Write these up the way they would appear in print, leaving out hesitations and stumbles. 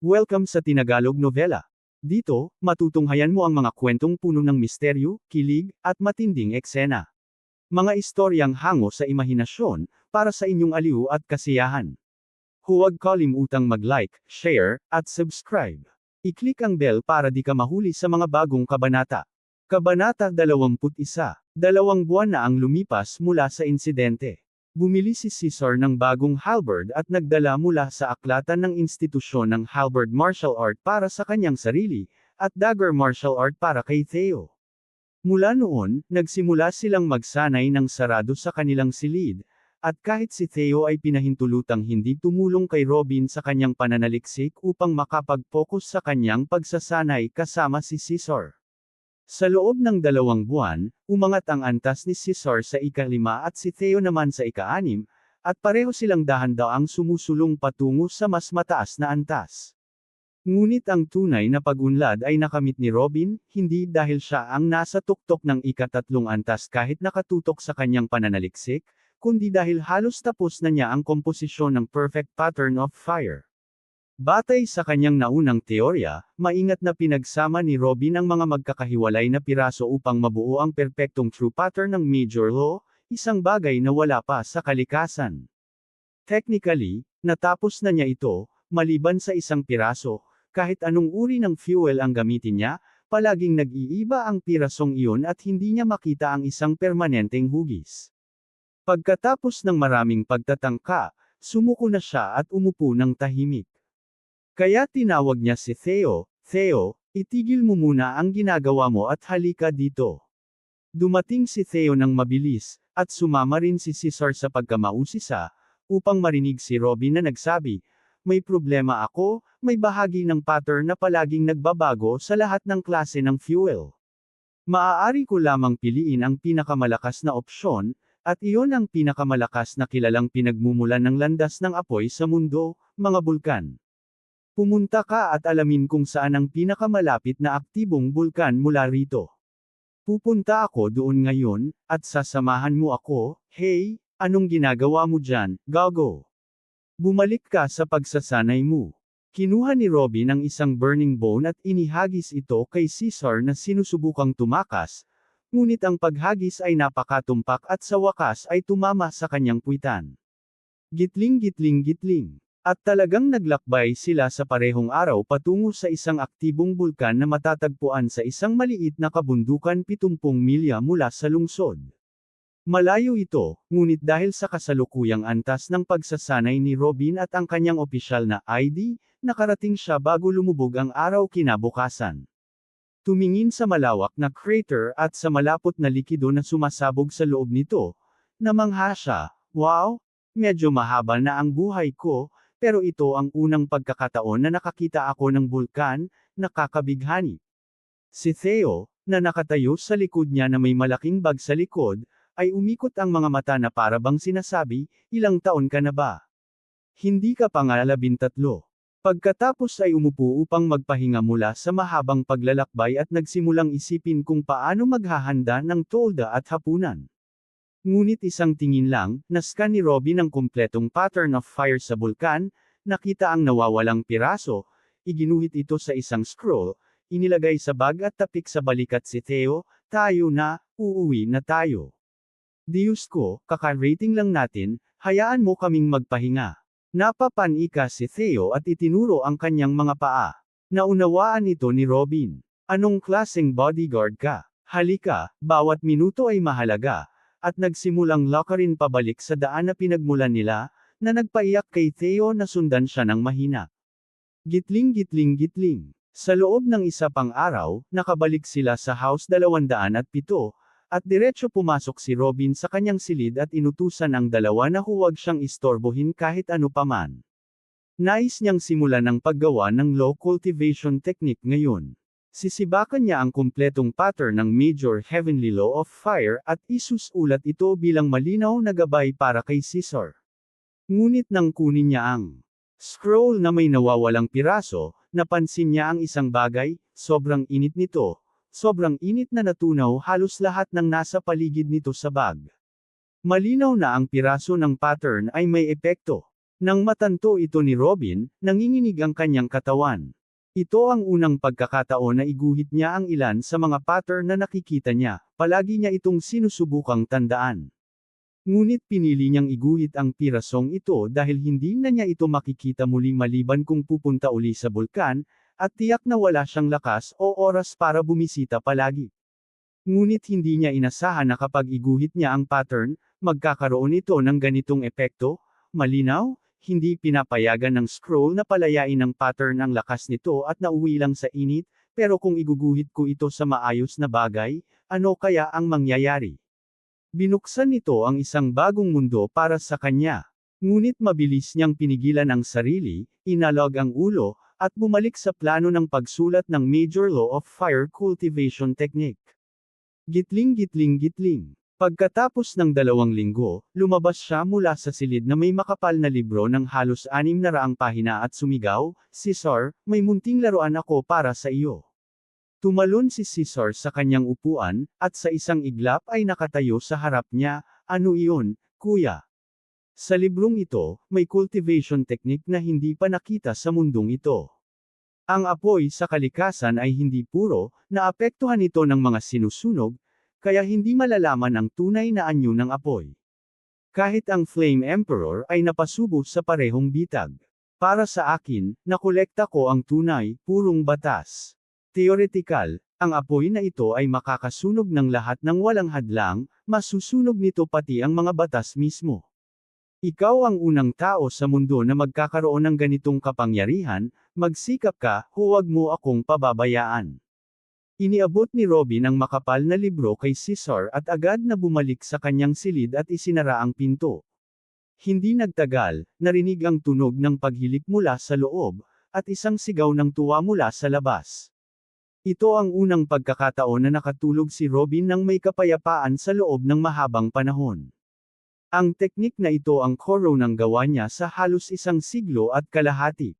Welcome sa Tinagalog Novela. Dito, matutunghayan mo ang mga kwentong puno ng misteryo, kilig, at matinding eksena. Mga istoryang hango sa imahinasyon, para sa inyong aliw at kasiyahan. Huwag kalimutang mag-like, share, at subscribe. I-click ang bell para di ka mahuli sa mga bagong kabanata. Kabanata 21. 2 buwan na ang lumipas mula sa insidente. Bumili si Caesar ng bagong halberd at nagdala mula sa aklatan ng institusyon ng halberd martial art para sa kanyang sarili, at dagger martial art para kay Theo. Mula noon, nagsimula silang magsanay ng sarado sa kanilang silid, at kahit si Theo ay pinahintulutang hindi tumulong kay Robin sa kanyang pananaliksik upang makapag-focus sa kanyang pagsasanay kasama si Caesar. Sa loob ng 2 buwan, umangat ang antas ni Caesar sa ika-5 at si Theo naman sa ika-6, at pareho silang dahan-daang sumusulong patungo sa mas mataas na antas. Ngunit ang tunay na pag-unlad ay nakamit ni Robin, hindi dahil siya ang nasa tuktok ng ika-3 antas kahit nakatutok sa kanyang pananaliksik, kundi dahil halos tapos na niya ang komposisyon ng perfect pattern of fire. Batay sa kanyang naunang teorya, maingat na pinagsama ni Robin ang mga magkakahiwalay na piraso upang mabuo ang perpektong true pattern ng major law, isang bagay na wala pa sa kalikasan. Technically, natapos na niya ito, maliban sa isang piraso, kahit anong uri ng fuel ang gamitin niya, palaging nag-iiba ang pirasong iyon at hindi niya makita ang isang permanenteng hugis. Pagkatapos ng maraming pagtatangka, sumuko na siya at umupo ng tahimik. Kaya tinawag niya si Theo, "Theo, itigil mo muna ang ginagawa mo at halika dito." Dumating si Theo ng mabilis, at sumama rin si Caesar sa pagkamausisa, upang marinig si Robin na nagsabi, "May problema ako, may bahagi ng pattern na palaging nagbabago sa lahat ng klase ng fuel. Maaari ko lamang piliin ang pinakamalakas na opsyon, at iyon ang pinakamalakas na kilalang pinagmumulan ng landas ng apoy sa mundo, mga bulkan. Pumunta ka at alamin kung saan ang pinakamalapit na aktibong bulkan mula rito. Pupunta ako doon ngayon, at sasamahan mo ako." "Hey, anong ginagawa mo dyan, gago? Bumalik ka sa pagsasanay mo." Kinuha ni Robin ang isang burning bone at inihagis ito kay Caesar na sinusubukang tumakas, ngunit ang paghagis ay napakatumpak at sa wakas ay tumama sa kanyang puwitan. Gitling gitling gitling. At talagang naglakbay sila sa parehong araw patungo sa isang aktibong bulkan na matatagpuan sa isang maliit na kabundukan 70 milya mula sa lungsod. Malayo ito, ngunit dahil sa kasalukuyang antas ng pagsasanay ni Robin at ang kanyang opisyal na ID, nakarating siya bago lumubog ang araw kinabukasan. Tumingin sa malawak na crater at sa malapot na likido na sumasabog sa loob nito, namangha siya, "Wow, medyo mahaba na ang buhay ko, pero ito ang unang pagkakataon na nakakita ako ng bulkan, nakakabighani." Si Theo, na nakatayo sa likod niya na may malaking bag sa likod, ay umikot ang mga mata na para bang sinasabi, "Ilang taon ka na ba? Hindi ka pa nga 13. Pagkatapos ay umupo upang magpahinga mula sa mahabang paglalakbay at nagsimulang isipin kung paano maghahanda ng tolda at hapunan. Ngunit isang tingin lang, nascan ni Robin ang kumpletong pattern of fire sa bulkan, nakita ang nawawalang piraso, iginuhit ito sa isang scroll, inilagay sa bag at tapik sa balikat si Theo, "Tayo na, uuwi na tayo. Diyos ko, kaka-rating lang natin, hayaan mo kaming magpahinga." Napapanika si Theo at itinuro ang kanyang mga paa. Naunawaan ito ni Robin. "Anong klaseng bodyguard ka? Halika, bawat minuto ay mahalaga." At nagsimulang lakarin pabalik sa daan na pinagmulan nila, na nagpaiyak kay Theo na sundan siya ng mahina. Gitling gitling gitling. Sa loob ng isa pang araw, nakabalik sila sa House 207, at diretso pumasok si Robin sa kanyang silid at inutusan ang dalawa na huwag siyang istorbohin kahit ano paman. Nais niyang simulan ang paggawa ng low cultivation technique ngayon. Sisibakan niya ang kumpletong pattern ng Major Heavenly Law of Fire at isusulat ito bilang malinaw na gabay para kay Caesar. Ngunit nang kunin niya ang scroll na may nawawalang piraso, napansin niya ang isang bagay, sobrang init nito, sobrang init na natunaw halos lahat ng nasa paligid nito sa bag. Malinaw na ang piraso ng pattern ay may epekto. Nang matanto ito ni Robin, nanginginig ang kanyang katawan. Ito ang unang pagkakataon na iguhit niya ang ilan sa mga pattern na nakikita niya, palagi niya itong sinusubukang tandaan. Ngunit pinili niyang iguhit ang pirasong ito dahil hindi na niya ito makikita muli maliban kung pupunta uli sa bulkan, at tiyak na wala siyang lakas o oras para bumisita palagi. Ngunit hindi niya inasahan na kapag iguhit niya ang pattern, magkakaroon ito ng ganitong epekto, malinaw, hindi pinapayagan ng scroll na palayain ng pattern ang lakas nito at nauwi lang sa init, pero kung iguguhit ko ito sa maayos na bagay, ano kaya ang mangyayari? Binuksan nito ang isang bagong mundo para sa kanya. Ngunit mabilis niyang pinigilan ang sarili, inalog ang ulo, at bumalik sa plano ng pagsulat ng Major Law of Fire Cultivation Technique. Gitling gitling gitling. Pagkatapos ng 2 linggo, lumabas siya mula sa silid na may makapal na libro ng halos 600 pahina at sumigaw, "Caesar, may munting laruan ako para sa iyo." Tumalon si Caesar sa kanyang upuan, at sa isang iglap ay nakatayo sa harap niya. "Ano iyon, kuya?" Sa librong ito, may cultivation technique na hindi pa nakita sa mundong ito. Ang apoy sa kalikasan ay hindi puro, naapektuhan ito ng mga sinusunog, kaya hindi malalaman ang tunay na anyo ng apoy. Kahit ang Flame Emperor ay napasubo sa parehong bitag. Para sa akin, nakolekta ko ang tunay, purong batas. Theoretical, ang apoy na ito ay makakasunog ng lahat ng walang hadlang, masusunog nito pati ang mga batas mismo. Ikaw ang unang tao sa mundo na magkakaroon ng ganitong kapangyarihan, magsikap ka, huwag mo akong pababayaan. Iniabot ni Robin ang makapal na libro kay Caesar at agad na bumalik sa kanyang silid at isinara ang pinto. Hindi nagtagal, narinig ang tunog ng paghilik mula sa loob, at isang sigaw ng tuwa mula sa labas. Ito ang unang pagkakataon na nakatulog si Robin nang may kapayapaan sa loob ng mahabang panahon. Ang teknik na ito ang core ng gawa niya sa halos 1 siglo at kalahati.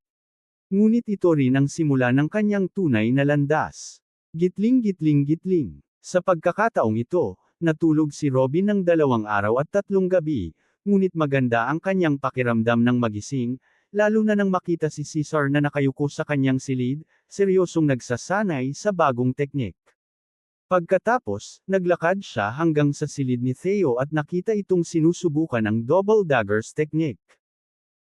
Ngunit ito rin ang simula ng kanyang tunay na landas. Gitling gitling gitling. Sa pagkakataong ito, natulog si Robin ng 2 araw at 3 gabi, ngunit maganda ang kanyang pakiramdam ng magising, lalo na nang makita si Caesar na nakayuko sa kanyang silid, seryosong nagsasanay sa bagong teknik. Pagkatapos, naglakad siya hanggang sa silid ni Theo at nakita itong sinusubukan ang double daggers technique.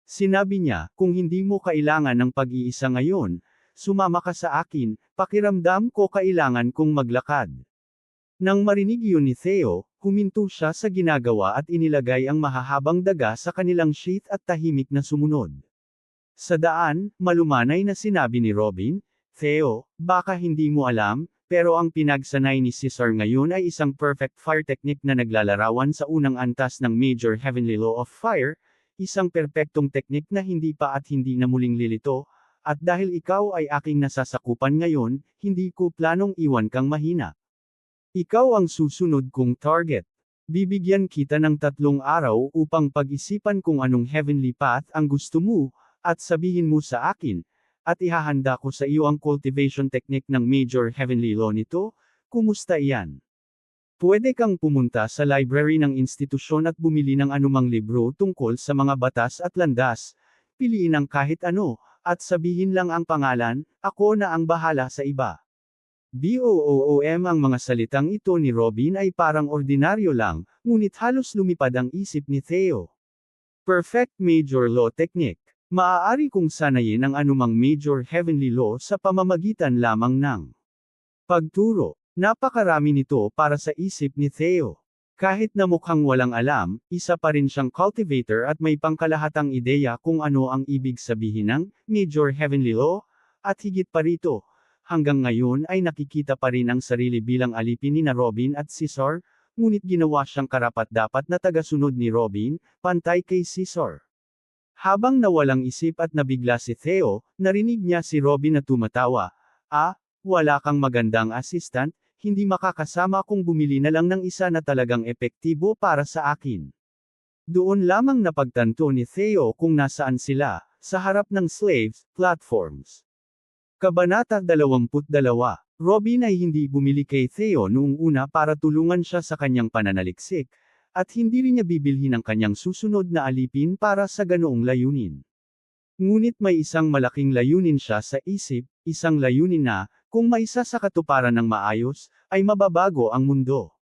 Sinabi niya, "Kung hindi mo kailangan ng pag-iisa ngayon, sumama ka sa akin, pakiramdam ko kailangan kong maglakad." Nang marinig yun ni Theo, huminto siya sa ginagawa at inilagay ang mahahabang daga sa kanilang sheath at tahimik na sumunod. Sa daan, malumanay na sinabi ni Robin, "Theo, baka hindi mo alam, pero ang pinagsanay ni Caesar ngayon ay isang perfect fire technique na naglalarawan sa unang antas ng Major Heavenly Law of Fire, isang perpektong teknik na hindi pa at hindi na muling lilito, at dahil ikaw ay aking nasasakupan ngayon, hindi ko planong iwan kang mahina. Ikaw ang susunod kong target. Bibigyan kita ng 3 araw upang pag-isipan kung anong heavenly path ang gusto mo, at sabihin mo sa akin, at ihahanda ko sa iyo ang cultivation technique ng Major Heavenly Law nito. Kumusta iyan? Pwede kang pumunta sa library ng institusyon at bumili ng anumang libro tungkol sa mga batas at landas, piliin ang kahit ano, at sabihin lang ang pangalan, ako na ang bahala sa iba." BOOM. Ang mga salitang ito ni Robin ay parang ordinaryo lang, ngunit halos lumipad ang isip ni Theo. Perfect Major Law Technique. Maaari kong sanayin ang anumang Major Heavenly Law sa pamamagitan lamang ng pagturo. Napakarami nito para sa isip ni Theo. Kahit na mukhang walang alam, isa pa rin siyang cultivator at may pangkalahatang ideya kung ano ang ibig sabihin ng Major Heavenly Law, at higit pa rito, hanggang ngayon ay nakikita pa rin ang sarili bilang alipin ni Robin at Caesar, ngunit ginawa siyang karapat-dapat na tagasunod ni Robin, pantay kay Caesar. Habang nawalang isip at nabigla si Theo, narinig niya si Robin na tumatawa. Wala kang magandang assistant, hindi makakasama kung bumili na lang ng isa na talagang epektibo para sa akin." Doon lamang napagtanto ni Theo kung nasaan sila, sa harap ng slaves, platforms. Kabanata 22. Robin ay hindi bumili kay Theo noong una para tulungan siya sa kanyang pananaliksik, At hindi rin niya bibilhin ang kanyang susunod na alipin para sa ganoong layunin. Ngunit may isang malaking layunin siya sa isip, isang layunin na, kung maisa sa katuparan ng maayos, ay mababago ang mundo.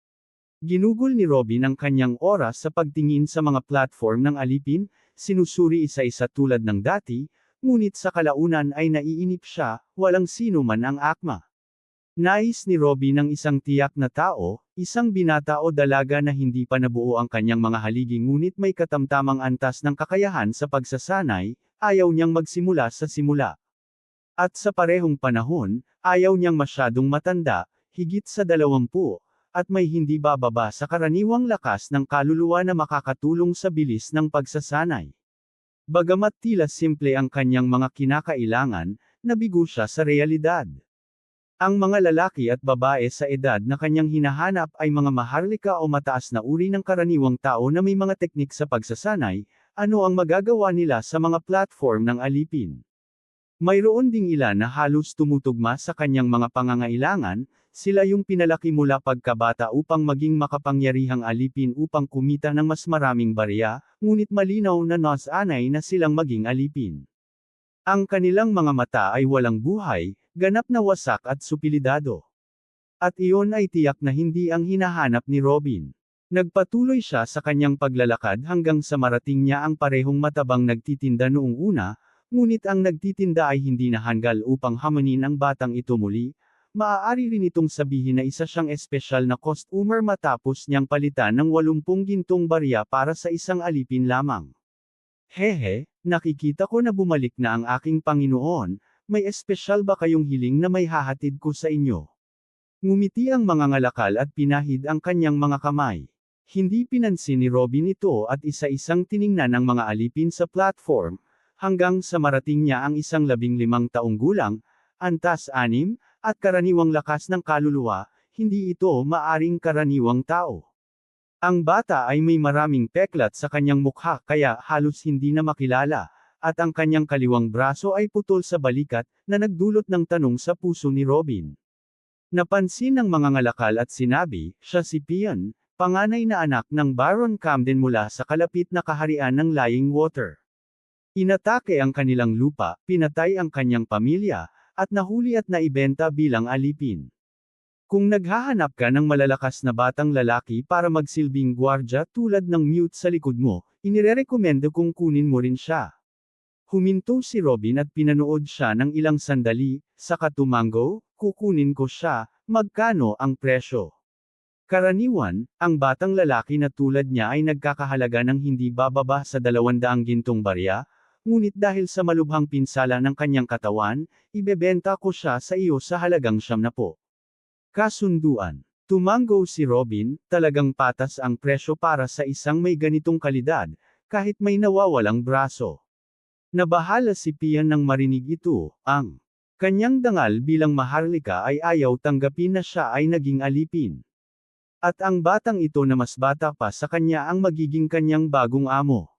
Ginugol ni Robin ang kanyang oras sa pagtingin sa mga platform ng alipin, sinusuri isa-isa tulad ng dati, ngunit sa kalaunan ay naiinip siya, walang sino man ang akma. Nais ni Robin ng isang tiyak na tao, isang binata o dalaga na hindi pa nabuo ang kanyang mga haligi ngunit may katamtamang antas ng kakayahan sa pagsasanay, ayaw niyang magsimula sa simula. At sa parehong panahon, ayaw niyang masyadong matanda, higit sa 20, at may hindi bababa sa karaniwang lakas ng kaluluwa na makakatulong sa bilis ng pagsasanay. Bagamat tila simple ang kanyang mga kinakailangan, nabigo siya sa realidad. Ang mga lalaki at babae sa edad na kanyang hinahanap ay mga maharlika o mataas na uri ng karaniwang tao na may mga teknik sa pagsasanay, ano ang magagawa nila sa mga platform ng alipin. Mayroon ding ilan na halos tumutugma sa kanyang mga pangangailangan, sila yung pinalaki mula pagkabata upang maging makapangyarihang alipin upang kumita ng mas maraming barya, ngunit malinaw na nasanay na silang maging alipin. Ang kanilang mga mata ay walang buhay, ganap na wasak at supilidado. At iyon ay tiyak na hindi ang hinahanap ni Robin. Nagpatuloy siya sa kanyang paglalakad hanggang sa marating niya ang parehong matabang nagtitinda noong una, ngunit ang nagtitinda ay hindi nahanggal upang hamanin ang batang ito muli. Maaari rin itong sabihin na isa siyang espesyal na customer matapos niyang palitan ng 80 gintong barya para sa isang alipin lamang. Hehe, nakikita ko na bumalik na ang aking Panginoon, may espesyal ba kayong hiling na may hahatid ko sa inyo? Ngumiti ang mga ngalakal at pinahid ang kanyang mga kamay. Hindi pinansin ni Robin ito at isa-isang tiningnan ang mga alipin sa platform, hanggang sa marating niya ang isang 15 taong gulang, antas 6, at karaniwang lakas ng kaluluwa, hindi ito maaring karaniwang tao. Ang bata ay may maraming peklat sa kanyang mukha kaya halos hindi na makilala, at ang kanyang kaliwang braso ay putol sa balikat, na nagdulot ng tanong sa puso ni Robin. Napansin ng mga ngalakal at sinabi, siya si Pian, panganay na anak ng Baron Camden mula sa kalapit na kaharian ng Lying Water. Inatake ang kanilang lupa, pinatay ang kanyang pamilya, at nahuli at naibenta bilang alipin. Kung naghahanap ka ng malalakas na batang lalaki para magsilbing gwardya tulad ng mute sa likod mo, inirerekomendo kong kunin mo rin siya. Huminto si Robin at pinanood siya ng ilang sandali, saka tumango, kukunin ko siya, magkano ang presyo? Karaniwan, ang batang lalaki na tulad niya ay nagkakahalaga ng hindi bababa sa 200 gintong barya, ngunit dahil sa malubhang pinsala ng kanyang katawan, ibebenta ko siya sa iyo sa halagang 70. Kasunduan. Tumango si Robin, talagang patas ang presyo para sa isang may ganitong kalidad, kahit may nawawalang braso. Nabahala si Pian nang marinig ito, ang kanyang dangal bilang maharlika ay ayaw tanggapin na siya ay naging alipin. At ang batang ito na mas bata pa sa kanya ang magiging kanyang bagong amo.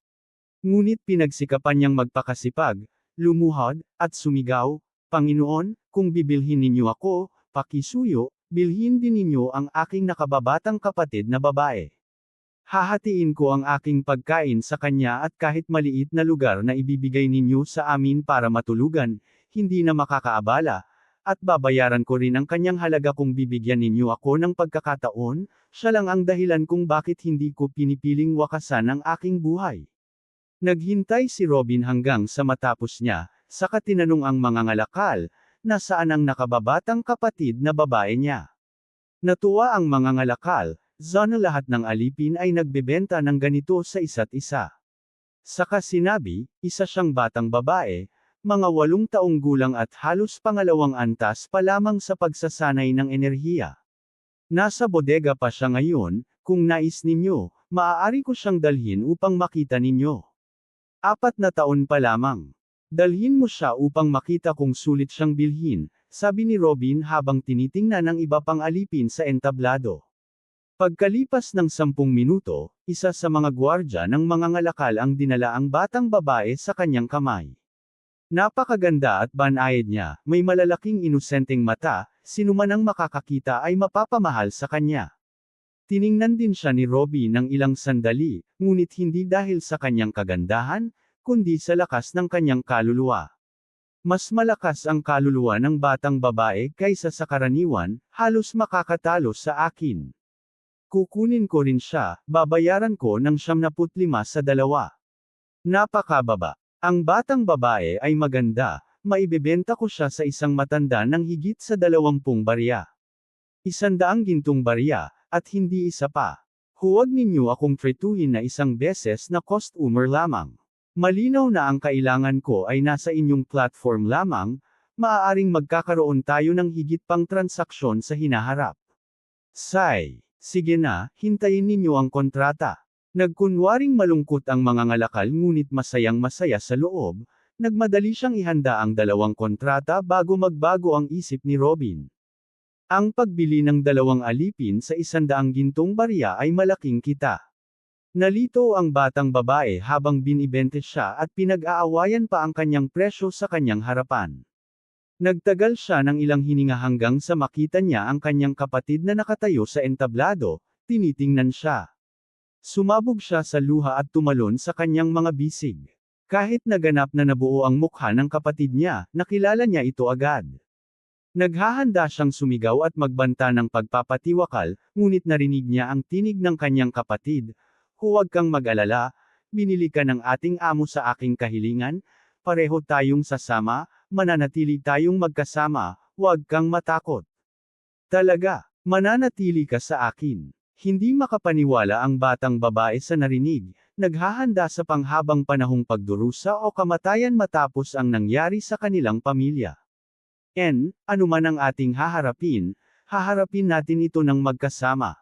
Ngunit pinagsikapan niyang magpakasipag, lumuhod, at sumigaw, Panginoon, kung bibilhin ninyo ako, pakisuyo, bilhin din ninyo ang aking nakababatang kapatid na babae. Hahatiin ko ang aking pagkain sa kanya at kahit maliit na lugar na ibibigay ninyo sa amin para matulugan, hindi na makakaabala, at babayaran ko rin ang kanyang halaga kung bibigyan ninyo ako ng pagkakataon, siya lang ang dahilan kung bakit hindi ko pinipiling wakasan ang aking buhay. Naghintay si Robin hanggang sa matapos niya, saka tinanong ang mga ngalakal, nasaan ang nakababatang kapatid na babae niya. Natuwa ang mga ngalakal, na lahat ng alipin ay nagbebenta ng ganito sa isa't isa. Saka sinabi, isa siyang batang babae, mga 8 taong gulang at halos pangalawang antas pa lamang sa pagsasanay ng enerhiya. Nasa bodega pa siya ngayon, kung nais ninyo, maaari ko siyang dalhin upang makita ninyo. 4 na taon pa lamang. Dalhin mo siya upang makita kung sulit siyang bilhin, sabi ni Robin habang tinitingnan ang iba pang alipin sa entablado. Pagkalipas ng 10 minuto, isa sa mga gwardya ng mga ngalakal ang dinala ang batang babae sa kanyang kamay. Napakaganda at banayad niya, may malalaking inosenteng mata, sinuman ang makakakita ay mapapamahal sa kanya. Tiningnan din siya ni Robin ng ilang sandali, ngunit hindi dahil sa kanyang kagandahan, kundi sa lakas ng kanyang kaluluwa. Mas malakas ang kaluluwa ng batang babae kaysa sa karaniwan, halos makakatalo sa akin. Kukunin ko rin siya, babayaran ko ng 75 sa dalawa. Napakababa. Ang batang babae ay maganda, maibebenta ko siya sa isang matanda ng higit sa 20 barya. 100 gintong barya, at hindi isa pa. Huwag ninyo akong tretuhin na isang beses na customer lamang. Malinaw na ang kailangan ko ay nasa inyong platform lamang, maaaring magkakaroon tayo ng higit pang transaksyon sa hinaharap. Say, sige na, hintayin ninyo ang kontrata. Nagkunwaring malungkot ang mga ngalakal ngunit masayang masaya sa loob, nagmadali siyang ihanda ang 2 kontrata bago magbago ang isip ni Robin. Ang pagbili ng 2 alipin sa 100 gintong barya ay malaking kita. Nalito ang batang babae habang binibente siya at pinag-aawayan pa ang kanyang presyo sa kanyang harapan. Nagtagal siya ng ilang hininga hanggang sa makita niya ang kanyang kapatid na nakatayo sa entablado, tinitingnan siya. Sumabog siya sa luha at tumalon sa kanyang mga bisig. Kahit naganap na nabuo ang mukha ng kapatid niya, nakilala niya ito agad. Naghahanda siyang sumigaw at magbanta ng pagpapatiwakal, ngunit narinig niya ang tinig ng kanyang kapatid. Huwag kang mag-alala, binili ka ng ating amo sa aking kahilingan, pareho tayong sasama, mananatili tayong magkasama, huwag kang matakot. Talaga, mananatili ka sa akin. Hindi makapaniwala ang batang babae sa narinig, naghahanda sa panghabang panahong pagdurusa o kamatayan matapos ang nangyari sa kanilang pamilya. Anuman ang ating haharapin natin ito ng magkasama.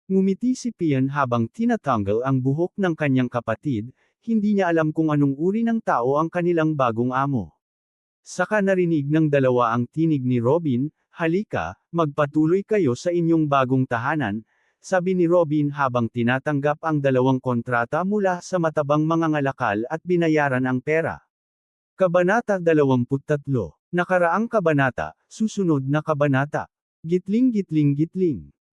Ngumiti si Pian habang tinatanggal ang buhok ng kanyang kapatid, hindi niya alam kung anong uri ng tao ang kanilang bagong amo. Saka narinig ng dalawa ang tinig ni Robin, halika, magpatuloy kayo sa inyong bagong tahanan, sabi ni Robin habang tinatanggap ang 2 kontrata mula sa matabang mga ngalakal at binayaran ang pera. Kabanata 23. Nakaraang kabanata, susunod na kabanata. Gitling.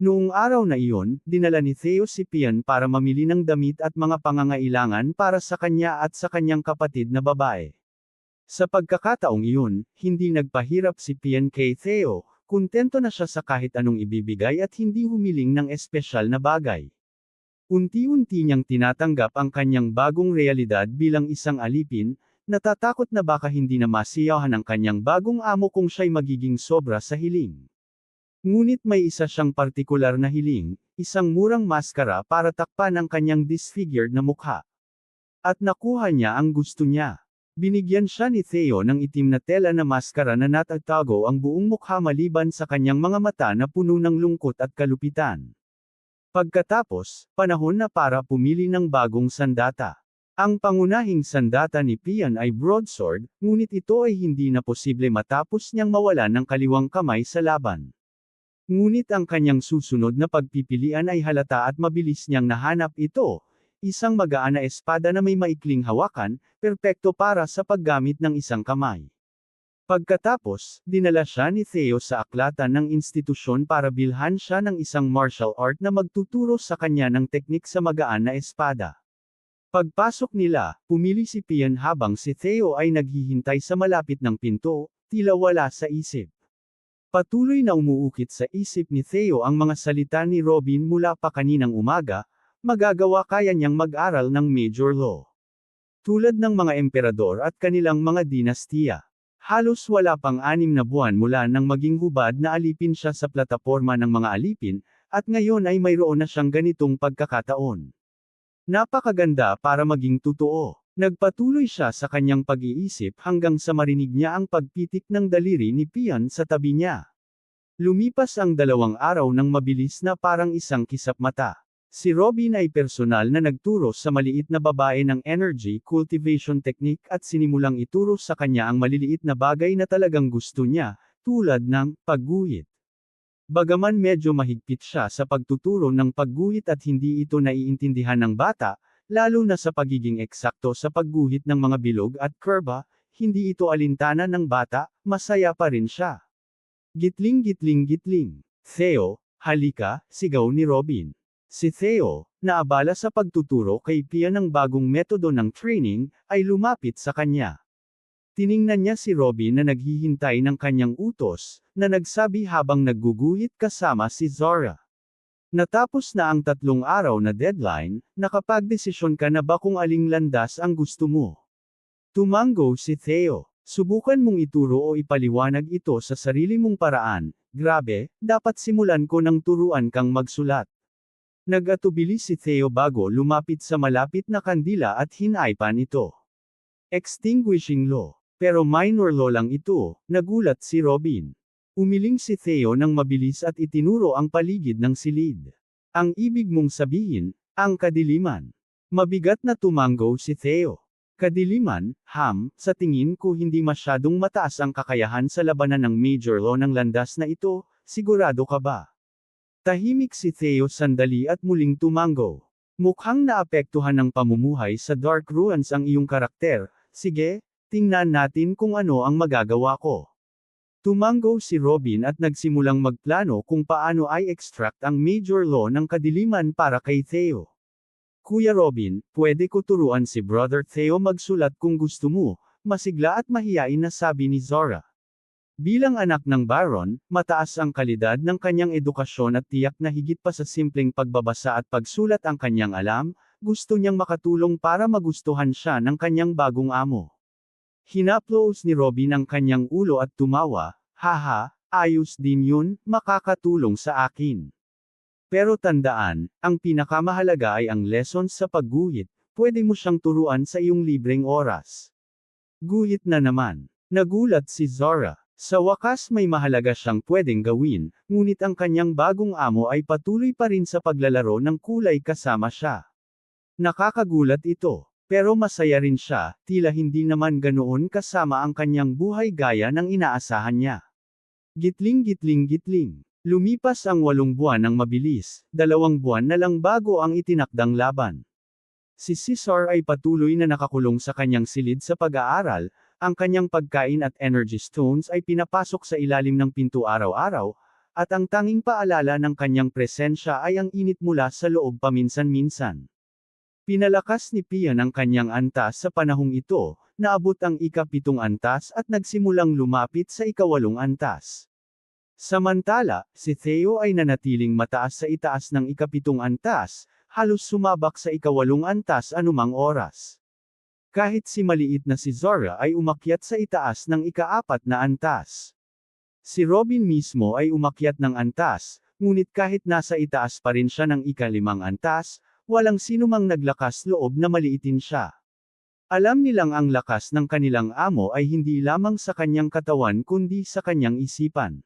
Noong araw na iyon, dinala ni Theo si Pian para mamili ng damit at mga pangangailangan para sa kanya at sa kanyang kapatid na babae. Sa pagkakataong iyon, hindi nagpahirap si Pian kay Theo, kontento na siya sa kahit anong ibibigay at hindi humiling ng espesyal na bagay. Unti-unti niyang tinatanggap ang kanyang bagong realidad bilang isang alipin, natatakot na baka hindi na masiyahan ang kanyang bagong amo kung siya'y magiging sobra sa hiling. Ngunit may isa siyang partikular na hiling, isang murang maskara para takpan ang kanyang disfigured na mukha. At nakuha niya ang gusto niya. Binigyan siya ni Theo ng itim na tela na maskara na natatago ang buong mukha maliban sa kanyang mga mata na puno ng lungkot at kalupitan. Pagkatapos, panahon na para pumili ng bagong sandata. Ang pangunahing sandata ni Pian ay broadsword, ngunit ito ay hindi na posible matapos niyang mawalan ng kaliwang kamay sa laban. Ngunit ang kanyang susunod na pagpipilian ay halata at mabilis niyang nahanap ito, isang magaan na espada na may maikling hawakan, perpekto para sa paggamit ng isang kamay. Pagkatapos, dinala siya ni Theo sa aklatan ng institusyon para bilhan siya ng isang martial art na magtuturo sa kanya ng teknik sa magaan na espada. Pagpasok nila, pumili si Pian habang si Theo ay naghihintay sa malapit ng pinto, tila wala sa isip. Patuloy na umuukit sa isip ni Theo ang mga salita ni Robin mula pa kaninang umaga, magagawa kaya niyang mag-aral ng major law. Tulad ng mga emperador at kanilang mga dinastiya. Halos wala pang 6 na buwan mula nang maging hubad na alipin siya sa plataporma ng mga alipin, at ngayon ay mayroon na siyang ganitong pagkakataon. Napakaganda para maging totoo. Nagpatuloy siya sa kanyang pag-iisip hanggang sa marinig niya ang pagpitik ng daliri ni Pian sa tabi niya. Lumipas ang 2 araw ng mabilis na parang isang kisap mata. Si Robin ay personal na nagturo sa maliit na babae ng energy cultivation technique at sinimulang ituro sa kanya ang maliliit na bagay na talagang gusto niya, tulad ng pagguhit. Bagaman medyo mahigpit siya sa pagtuturo ng pagguhit at hindi ito naiintindihan ng bata, lalo na sa pagiging eksakto sa pagguhit ng mga bilog at kurba, hindi ito alintana ng bata, masaya pa rin siya. Gitling. Theo, halika, sigaw ni Robin. Si Theo, na abala sa pagtuturo kay Pia ng bagong metodo ng training, ay lumapit sa kanya. Tiningnan niya si Robin na naghihintay ng kanyang utos, na nagsabi habang nagguguhit kasama si Zora. Natapos na ang 3 araw na deadline, nakapagdesisyon ka na ba kung aling landas ang gusto mo? Tumango si Theo. Subukan mong ituro o ipaliwanag ito sa sarili mong paraan. Grabe, dapat simulan ko ng turuan kang magsulat. Nag-atubili si Theo bago lumapit sa malapit na kandila at hinaypan ito. Extinguishing law. Pero minor law lang ito, nagulat si Robin. Umiling si Theo ng mabilis at itinuro ang paligid ng silid. Ang ibig mong sabihin, ang kadiliman. Mabigat na tumango si Theo. Kadiliman, sa tingin ko hindi masyadong mataas ang kakayahan sa labanan ng major law ng landas na ito, sigurado ka ba? Tahimik si Theo sandali at muling tumango. Mukhang naapektuhan ng pamumuhay sa Dark Ruins ang iyong karakter, sige, tingnan natin kung ano ang magagawa ko. Tumango si Robin at nagsimulang magplano kung paano i-extract ang major law ng kadiliman para kay Theo. Kuya Robin, pwede ko turuan si Brother Theo magsulat kung gusto mo, masigla at mahiyain na sabi ni Zora. Bilang anak ng Baron, mataas ang kalidad ng kanyang edukasyon at tiyak na higit pa sa simpleng pagbabasa at pagsulat ang kanyang alam, gusto niyang makatulong para magustuhan siya ng kanyang bagong amo. Hinaplos ni Robin ang kanyang ulo at tumawa, haha, ayos din yun, makakatulong sa akin. Pero tandaan, ang pinakamahalaga ay ang lessons sa pagguhit, pwede mo siyang turuan sa iyong libreng oras. Guhit na naman. Nagulat si Zora. Sa wakas may mahalaga siyang pwedeng gawin, ngunit ang kanyang bagong amo ay patuloy pa rin sa paglalaro ng kulay kasama siya. Nakakagulat ito. Pero masaya rin siya, tila hindi naman ganoon kasama ang kanyang buhay gaya ng inaasahan niya. Gitling. Lumipas ang 8 buwan ng mabilis, 2 buwan na lang bago ang itinakdang laban. Si Caesar ay patuloy na nakakulong sa kanyang silid sa pag-aaral, ang kanyang pagkain at energy stones ay pinapasok sa ilalim ng pinto araw-araw, at ang tanging paalala ng kanyang presensya ay ang init mula sa loob paminsan-minsan. Pinalakas ni Pian ang kanyang antas sa panahong ito, naabot ang ika-7 antas at nagsimulang lumapit sa ika-8 antas. Samantala, si Theo ay nanatiling mataas sa itaas ng ika-7 antas, halos sumabak sa ika-8 antas anumang oras. Kahit si maliit na si Zora ay umakyat sa itaas ng ika-4 na antas. Si Robin mismo ay umakyat ng antas, ngunit kahit nasa itaas pa rin siya ng ika-5 antas, walang sinumang naglakas loob na maliitin siya. Alam nilang ang lakas ng kanilang amo ay hindi lamang sa kanyang katawan kundi sa kanyang isipan.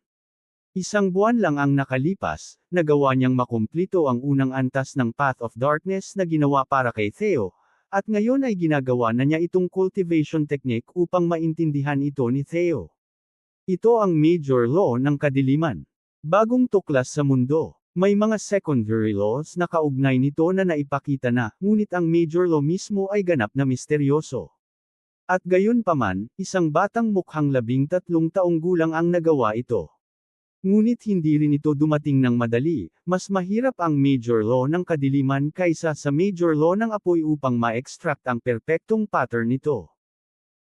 1 buwan lang ang nakalipas, nagawa niyang makumplito ang unang antas ng Path of Darkness na ginawa para kay Theo, at ngayon ay ginagawa na niya itong cultivation technique upang maintindihan ito ni Theo. Ito ang major law ng kadiliman. Bagong tuklas sa mundo. May mga secondary laws na kaugnay nito na naipakita na, ngunit ang major law mismo ay ganap na misteryoso. At gayon paman, isang batang mukhang 13 taong gulang ang nagawa ito. Ngunit hindi rin ito dumating ng madali, mas mahirap ang major law ng kadiliman kaysa sa major law ng apoy upang ma-extract ang perpektong pattern nito.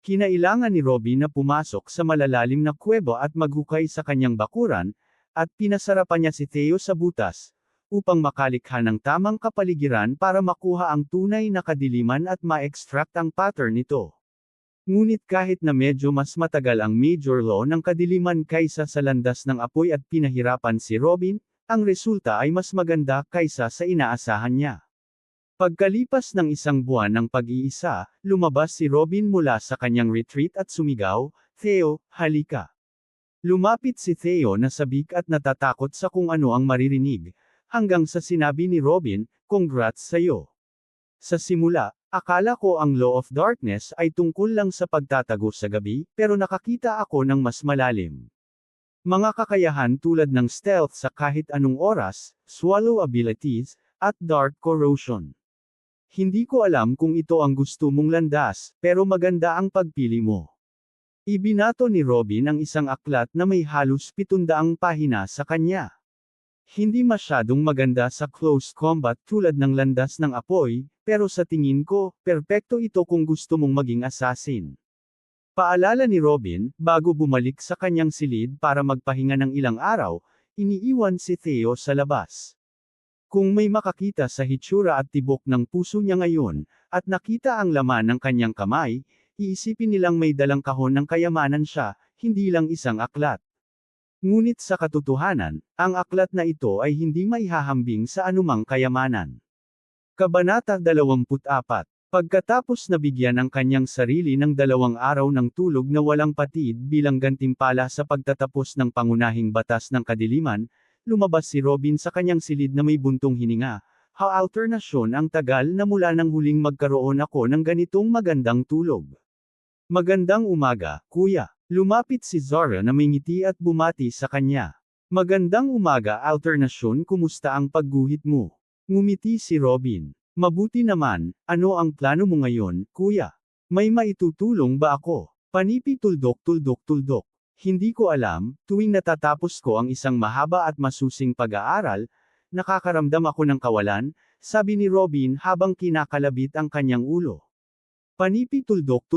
Kinailangan ni Robin na pumasok sa malalalim na kuweba at maghukay sa kanyang bakuran, at pinasarapan niya si Theo sa butas, upang makalikha ng tamang kapaligiran para makuha ang tunay na kadiliman at ma-extract ang pattern nito. Ngunit kahit na medyo mas matagal ang major law ng kadiliman kaysa sa landas ng apoy at pinahirapan si Robin, ang resulta ay mas maganda kaysa sa inaasahan niya. Pagkalipas ng 1 buwan ng pag-iisa, lumabas si Robin mula sa kanyang retreat at sumigaw, "Theo, halika." Lumapit si Theo na sabik at natatakot sa kung ano ang maririnig, hanggang sa sinabi ni Robin, "Congrats sa'yo." Sa simula, akala ko ang Law of Darkness ay tungkol lang sa pagtatago sa gabi, pero nakakita ako ng mas malalim. Mga kakayahan tulad ng stealth sa kahit anong oras, swallow abilities, at dark corrosion. Hindi ko alam kung ito ang gusto mong landas, pero maganda ang pagpili mo. Ibinato ni Robin ang isang aklat na may halos 700 pahina sa kanya. Hindi masyadong maganda sa close combat tulad ng landas ng apoy, pero sa tingin ko, perpekto ito kung gusto mong maging assassin. Paalala ni Robin, bago bumalik sa kanyang silid para magpahinga ng ilang araw, iniiwan si Theo sa labas. Kung may makakita sa hitsura at tibok ng puso niya ngayon, at nakita ang laman ng kanyang kamay, iisipin nilang may dalang kahon ng kayamanan siya, hindi lang isang aklat. Ngunit sa katotohanan, ang aklat na ito ay hindi maihahambing sa anumang kayamanan. Kabanata 24. Pagkatapos na bigyan ang kanyang sarili ng 2 araw ng tulog na walang patid bilang gantimpala sa pagtatapos ng pangunahing batas ng kadiliman, lumabas si Robin sa kanyang silid na may buntong hininga. Alternasyon ang tagal na mula nang huling magkaroon ako ng ganitong magandang tulog. Magandang umaga, kuya. Lumapit si Zara na may ngiti at bumati sa kanya. Magandang umaga alternasyon, kumusta ang pagguhit mo? Ngumiti si Robin. Mabuti naman, ano ang plano mo ngayon, kuya? May maitutulong ba ako? Panipi tuldok. Hindi ko alam, tuwing natatapos ko ang isang mahaba at masusing pag-aaral, nakakaramdam ako ng kawalan, sabi ni Robin habang kinakalabit ang kanyang ulo. Panipi tuldok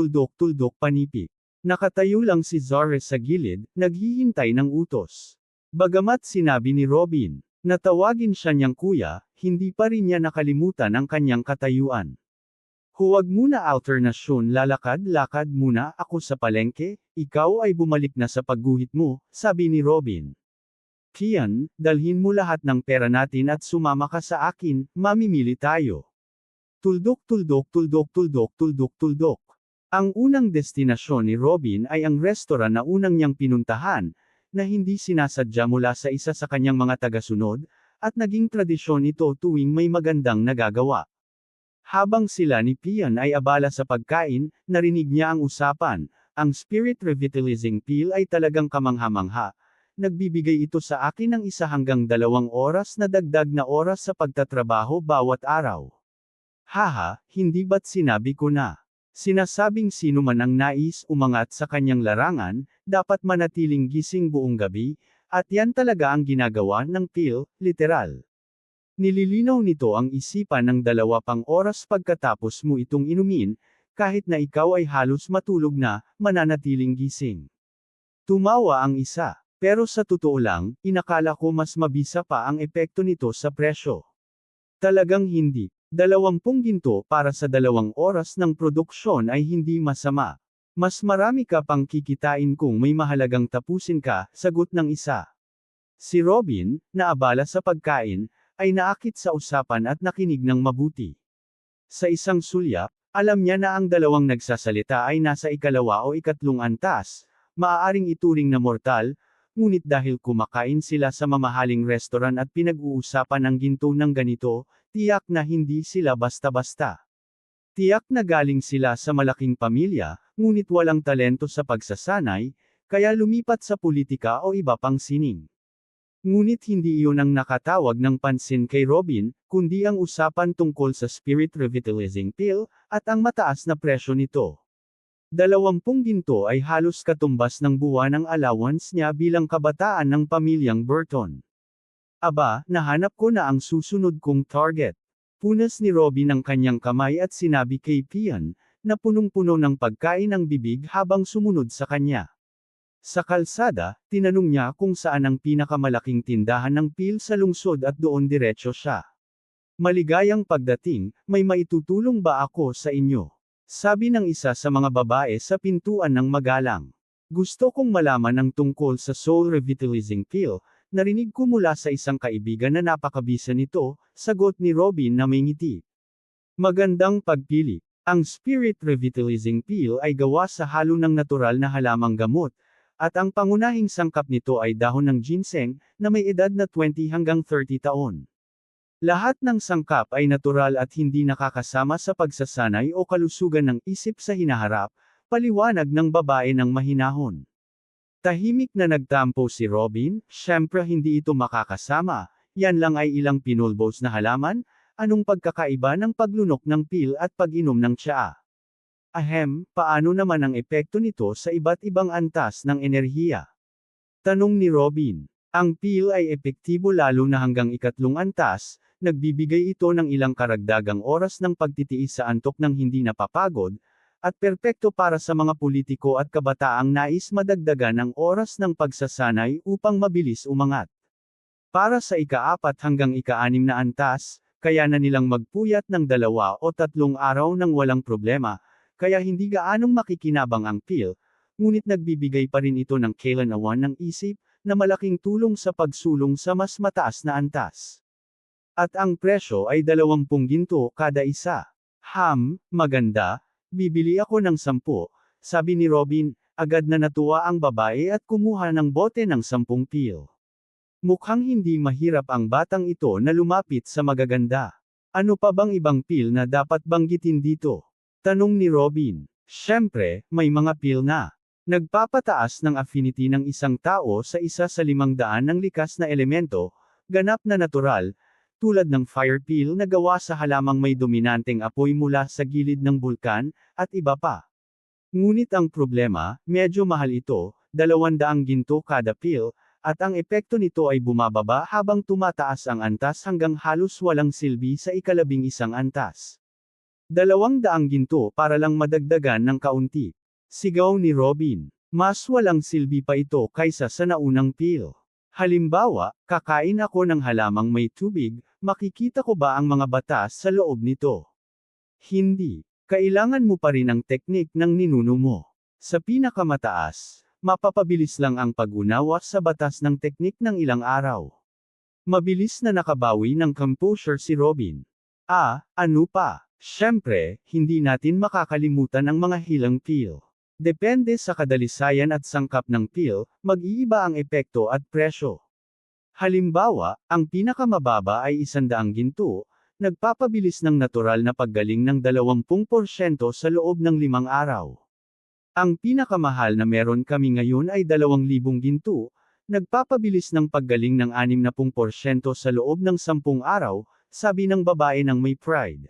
panipi. Nakatayo lang si Zara sa gilid, naghihintay ng utos. Bagamat sinabi ni Robin, natawagin siya niyang kuya, hindi pa rin niya nakalimutan ang kanyang katayuan. Huwag muna alternasyon, lalakad-lakad muna ako sa palengke, ikaw ay bumalik na sa pagguhit mo, sabi ni Robin. Kian, dalhin mo lahat ng pera natin at sumama ka sa akin, mamimili tayo. Tuldok. Ang unang destinasyon ni Robin ay ang restoran na unang niyang pinuntahan, na hindi sinasadya mula sa isa sa kanyang mga tagasunod, at naging tradisyon ito tuwing may magandang nagagawa. Habang sila ni Pian ay abala sa pagkain, narinig niya ang usapan. Ang Spirit Revitalizing Pill ay talagang kamangha-mangha. Nagbibigay ito sa akin ng 1 hanggang 2 oras na dagdag na oras sa pagtatrabaho bawat araw. Haha, hindi ba't sinabi ko na? Sinasabing sino man ang nais umangat sa kanyang larangan, dapat manatiling gising buong gabi, at yan talaga ang ginagawa ng pill, literal. Nililinaw nito ang isipan ng 2 pang oras pagkatapos mo itong inumin, kahit na ikaw ay halos matulog na, mananatiling gising. Tumawa ang isa, pero sa totoo lang, inakala ko mas mabisa pa ang epekto nito sa presyo. Talagang hindi. 20 ginto para sa 2 oras ng produksyon ay hindi masama. Mas marami ka pang kikitain kung may mahalagang tapusin ka, sagot ng isa. Si Robin, na abala sa pagkain, ay naakit sa usapan at nakinig ng mabuti. Sa isang sulyap, alam niya na ang 2 nagsasalita ay nasa 2 o 3 antas, maaaring ituring na mortal, ngunit dahil kumakain sila sa mamahaling restoran at pinag-uusapan ang ginto ng ganito, tiyak na hindi sila basta-basta. Tiyak na galing sila sa malaking pamilya, ngunit walang talento sa pagsasanay, kaya lumipat sa politika o iba pang sining. Ngunit hindi iyon ang nakatawag ng pansin kay Robin, kundi ang usapan tungkol sa Spirit Revitalizing Pill, at ang mataas na presyo nito. 20 ginto ay halos katumbas ng buwanang allowance niya bilang kabataan ng pamilyang Burton. Aba, nahanap ko na ang susunod kong target. Punas ni Robin ang kanyang kamay at sinabi kay Pian, na punong-puno ng pagkain ang bibig habang sumunod sa kanya. Sa kalsada, tinanong niya kung saan ang pinakamalaking tindahan ng pill sa lungsod at doon diretso siya. Maligayang pagdating, may maitutulong ba ako sa inyo? Sabi ng isa sa mga babae sa pintuan ng magalang. Gusto kong malaman ang tungkol sa Soul Revitalizing Pill, narinig ko mula sa isang kaibigan na napakabisa nito, sagot ni Robin na may ngiti. Magandang pagpili. Ang Spirit Revitalizing Pill ay gawa sa halo ng natural na halamang gamot, at ang pangunahing sangkap nito ay dahon ng ginseng, na may edad na 20 hanggang 30 taon. Lahat ng sangkap ay natural at hindi nakakasama sa pagsasanay o kalusugan ng isip sa hinaharap, paliwanag ng babae ng mahinahon. Tahimik na nagtampo si Robin, syempre hindi ito makakasama, yan lang ay ilang pinulbos na halaman, anong pagkakaiba ng paglunok ng pill at pag-inom ng tsaa? Ahem, paano naman ang epekto nito sa iba't ibang antas ng enerhiya? Tanong ni Robin. Ang pil ay epektibo lalo na hanggang ikatlong antas, nagbibigay ito ng ilang karagdagang oras ng pagtitiis sa antok ng hindi napapagod, at perpekto para sa mga politiko at kabataang nais madagdagan ang oras ng pagsasanay upang mabilis umangat. Para sa ika-4 hanggang ika-6 na antas, kaya na nilang magpuyat ng 2 o 3 araw ng walang problema, kaya hindi gaanong makikinabang ang pil, ngunit nagbibigay pa rin ito ng kailanawan ng isip, na malaking tulong sa pagsulong sa mas mataas na antas. At ang presyo ay 20 ginto kada isa. Maganda, bibili ako ng 10, sabi ni Robin, agad na natuwa ang babae at kumuha ng bote ng 10 pil. Mukhang hindi mahirap ang batang ito na lumapit sa magaganda. Ano pa bang ibang pil na dapat banggitin dito? Tanong ni Robin. Siyempre, may mga pil na nagpapataas ng affinity ng isang tao sa isa sa 500 ng likas na elemento, ganap na natural, tulad ng fire pil na gawa sa halamang may dominanteng apoy mula sa gilid ng bulkan, at iba pa. Ngunit ang problema, medyo mahal ito, 200 ginto kada pil, at ang epekto nito ay bumababa habang tumataas ang antas hanggang halos walang silbi sa ika-11 antas. 200 ginto para lang madagdagan ng kaunti. Sigaw ni Robin. Mas walang silbi pa ito kaysa sa naunang pil. Halimbawa, kakain ako ng halamang may tubig, makikita ko ba ang mga batas sa loob nito? Hindi. Kailangan mo pa rin ang teknik ng ninuno mo. Sa pinakamataas, mapapabilis lang ang pag-unawa sa batas ng teknik ng ilang araw. Mabilis na nakabawi ng composure si Robin. Ano pa? Siyempre, hindi natin makakalimutan ang mga hilang pil. Depende sa kadalisayan at sangkap ng pil, mag-iiba ang epekto at presyo. Halimbawa, ang pinakamababa ay 100 ginto, nagpapabilis ng natural na paggaling ng 20% sa loob ng 5 araw. Ang pinakamahal na meron kami ngayon ay 2,000 ginto, nagpapabilis ng paggaling ng 60% sa loob ng 10 araw, sabi ng babae ng may pride.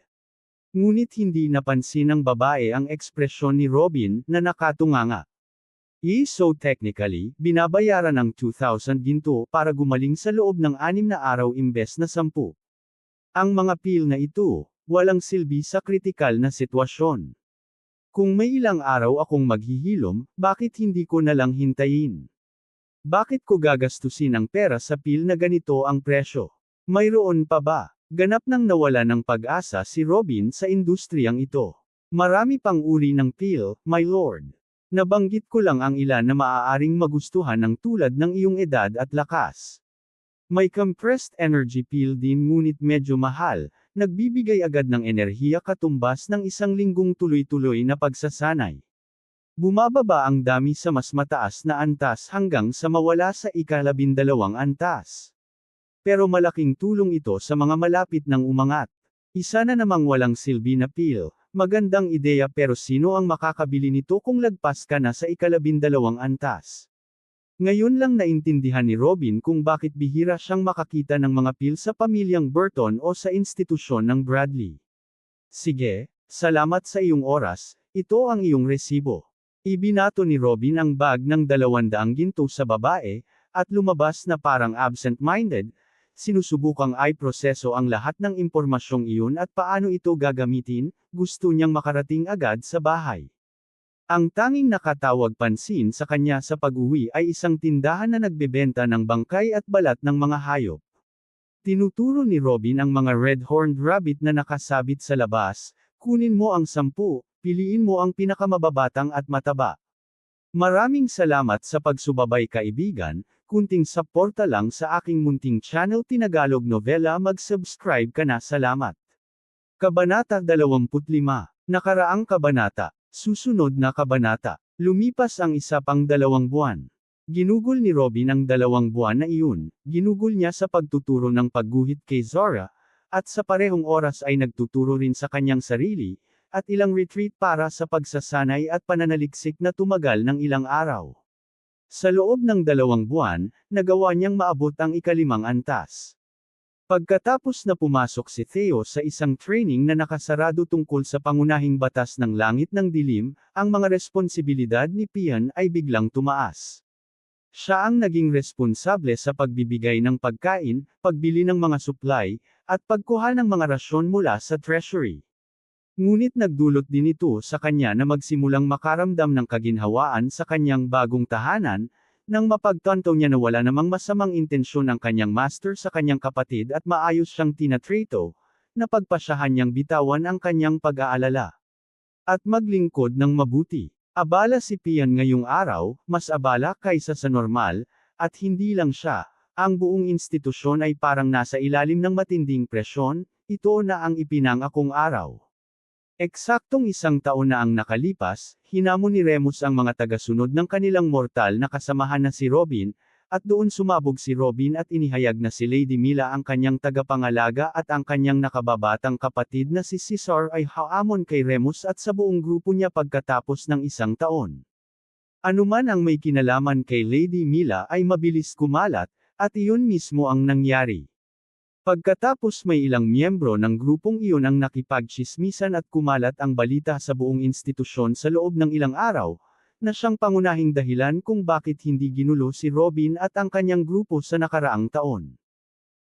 Ngunit hindi napansin ng babae ang ekspresyon ni Robin na nakatunganga. So technically, binabayaran ng 2,000 ginto para gumaling sa loob ng 6 na araw imbes na 10. Ang mga pil na ito, walang silbi sa kritikal na sitwasyon. Kung may ilang araw akong maghihilom, bakit hindi ko na lang hintayin? Bakit ko gagastusin ang pera sa pil na ganito ang presyo? Mayroon pa ba? Ganap nang nawala ng pag-asa si Robin sa industriyang ito. Marami pang uri ng pil, my lord. Nabanggit ko lang ang ilan na maaaring magustuhan ng tulad ng iyong edad at lakas. May compressed energy pil din ngunit medyo mahal, nagbibigay agad ng enerhiya katumbas ng 1 linggong tuloy-tuloy na pagsasanay. Bumababa ang dami sa mas mataas na antas hanggang sa mawala sa ika-12 antas. Pero malaking tulong ito sa mga malapit ng umangat. Isa na namang walang silbi na pil, magandang ideya pero sino ang makakabili nito kung lagpas ka na sa ika-12 antas? Ngayon lang naintindihan ni Robin kung bakit bihira siyang makakita ng mga pil sa pamilyang Burton o sa institusyon ng Bradley. Sige, salamat sa iyong oras, ito ang iyong resibo. Ibinato ni Robin ang bag ng 200 ginto sa babae, at lumabas na parang absent-minded. Sinusubukang i-proseso ang lahat ng impormasyong iyon at paano ito gagamitin, gusto niyang makarating agad sa bahay. Ang tanging nakatawag pansin sa kanya sa pag-uwi ay isang tindahan na nagbebenta ng bangkay at balat ng mga hayop. Tinuturo ni Robin ang mga red-horned rabbit na nakasabit sa labas, kunin mo ang 10, piliin mo ang pinakamababatang at mataba. Maraming salamat sa pagsubabay kaibigan, kunting suporta lang sa aking munting channel Tinagalog Novela mag-subscribe ka na salamat. Kabanata 25. Nakaraang kabanata. Susunod na kabanata. Lumipas ang isa pang 2 buwan. Ginugol ni Robin ang 2 buwan na iyon, ginugol niya sa pagtuturo ng pagguhit kay Zora, at sa parehong oras ay nagtuturo rin sa kanyang sarili, at ilang retreat para sa pagsasanay at pananaliksik na tumagal ng ilang araw. Sa loob ng 2 buwan, nagawa niyang maabot ang ika-5 antas. Pagkatapos na pumasok si Theo sa isang training na nakasarado tungkol sa pangunahing batas ng langit ng dilim, ang mga responsibilidad ni Pian ay biglang tumaas. Siya ang naging responsable sa pagbibigay ng pagkain, pagbili ng mga supply, at pagkuha ng mga rasyon mula sa treasury. Ngunit nagdulot din ito sa kanya na magsimulang makaramdam ng kaginhawaan sa kanyang bagong tahanan, nang mapagtanto niya na wala namang masamang intensyon ang kanyang master sa kanyang kapatid at maayos siyang tinatrato, napagpasyahan niyang bitawan ang kanyang pag-aalala at maglingkod ng mabuti. Abala si Pian ngayong araw, mas abala kaysa sa normal, at hindi lang siya, ang buong institusyon ay parang nasa ilalim ng matinding presyon, ito na ang ipinangakong araw. Eksaktong 1 taon na ang nakalipas, hinamon ni Remus ang mga tagasunod ng kanilang mortal na kasamahan na si Robin, at doon sumabog si Robin at inihayag na si Lady Mila ang kanyang tagapangalaga at ang kanyang nakababatang kapatid na si Caesar ay haamon kay Remus at sa buong grupo niya pagkatapos ng 1 taon. Anuman ang may kinalaman kay Lady Mila ay mabilis kumalat, at iyon mismo ang nangyari. Pagkatapos may ilang miyembro ng grupong iyon ang nakipagtsismisan at kumalat ang balita sa buong institusyon sa loob ng ilang araw, na siyang pangunahing dahilan kung bakit hindi ginulo si Robin at ang kanyang grupo sa nakaraang taon.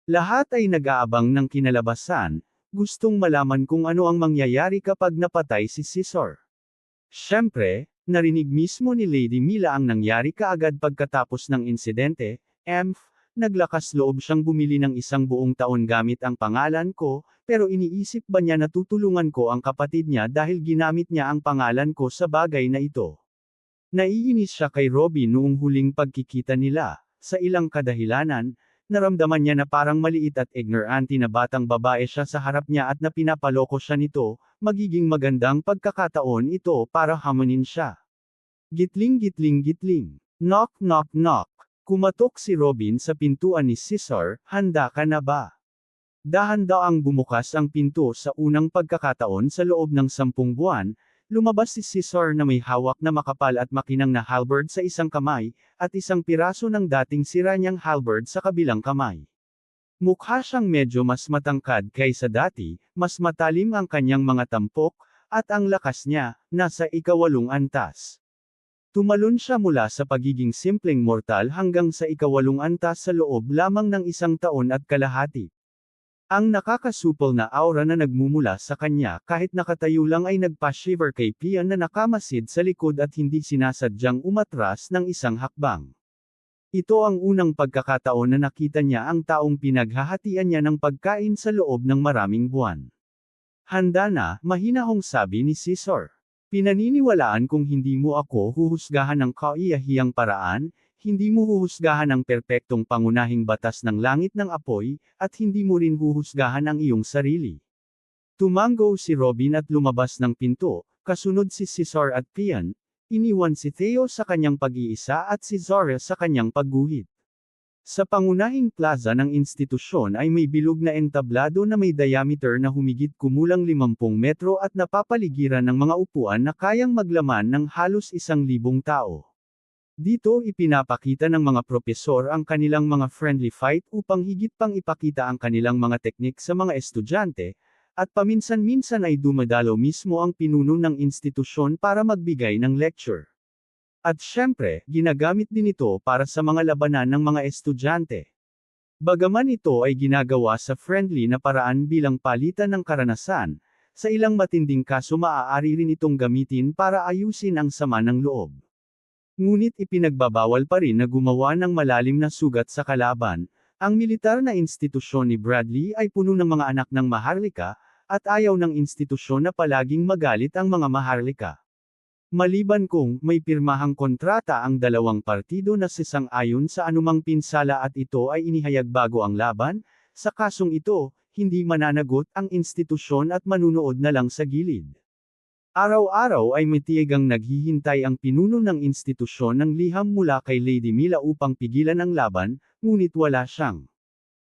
Lahat ay nag-aabang ng kinalabasan, gustong malaman kung ano ang mangyayari kapag napatay si Caesar. Siyempre, narinig mismo ni Lady Mila ang nangyari kaagad pagkatapos ng insidente, naglakas loob siyang bumili ng 1 buong taon gamit ang pangalan ko, pero iniisip ba niya na tutulungan ko ang kapatid niya dahil ginamit niya ang pangalan ko sa bagay na ito? Naiinis siya kay Robin noong huling pagkikita nila, sa ilang kadahilanan, naramdaman niya na parang maliit at ignorante na batang babae siya sa harap niya at na pinapaloko siya nito, magiging magandang pagkakataon ito para hamonin siya. Gitling gitling gitling. Knock knock knock. Kumatok si Robin sa pintuan ni Caesar, handa ka na ba? Dahan-daang bumukas ang pinto sa unang pagkakataon sa loob ng 10 buwan, lumabas si Caesar na may hawak na makapal at makinang na halberd sa isang kamay, at isang piraso ng dating sira niyang halberd sa kabilang kamay. Mukha siyang medyo mas matangkad kaysa dati, mas matalim ang kanyang mga tampok, at ang lakas niya, nasa 8 antas. Tumalon siya mula sa pagiging simpleng mortal hanggang sa 8 antas sa loob lamang ng 1 taon at kalahati. Ang nakakasupol na aura na nagmumula sa kanya kahit nakatayo lang ay nagpa-shiver kay Pian na nakamasid sa likod at hindi sinasadyang umatras ng 1 hakbang. Ito ang unang pagkakataon na nakita niya ang taong pinaghahatian niya ng pagkain sa loob ng maraming buwan. Handa na, mahinahong sabi ni Caesar. Pinaniniwalaan kung hindi mo ako huhusgahan ng kaiyahiyang paraan, hindi mo huhusgahan ang perpektong pangunahing batas ng langit ng apoy, at hindi mo rin huhusgahan ang iyong sarili. Tumango si Robin at lumabas ng pinto, kasunod si Caesar at Pian, iniwan si Theo sa kanyang pag-iisa at si Zara sa kanyang pagguhit. Sa pangunahing plaza ng institusyon ay may bilog na entablado na may diameter na humigit kumulang 50 metro at napapaligiran ng mga upuan na kayang maglaman ng halos 1,000 tao. Dito ipinapakita ng mga propesor ang kanilang mga friendly fight upang higit pang ipakita ang kanilang mga teknik sa mga estudyante, at paminsan-minsan ay dumadalo mismo ang pinuno ng institusyon para magbigay ng lecture. At syempre, ginagamit din ito para sa mga labanan ng mga estudyante. Bagaman ito ay ginagawa sa friendly na paraan bilang palitan ng karanasan, sa ilang matinding kaso maaari rin itong gamitin para ayusin ang sama ng loob. Ngunit ipinagbabawal pa rin na gumawa ng malalim na sugat sa kalaban. Ang militar na institusyon ni Bradley ay puno ng mga anak ng maharlika, at ayaw ng institusyon na palaging magalit ang mga maharlika. Maliban kung may pirmahang kontrata ang dalawang partido na sasang-ayon sa anumang pinsala at ito ay inihayag bago ang laban, sa kasong ito, hindi mananagot ang institusyon at manunood na lang sa gilid. Araw-araw ay may tiyagang naghihintay ang pinuno ng institusyon ng liham mula kay Lady Mila upang pigilan ang laban, ngunit wala siyang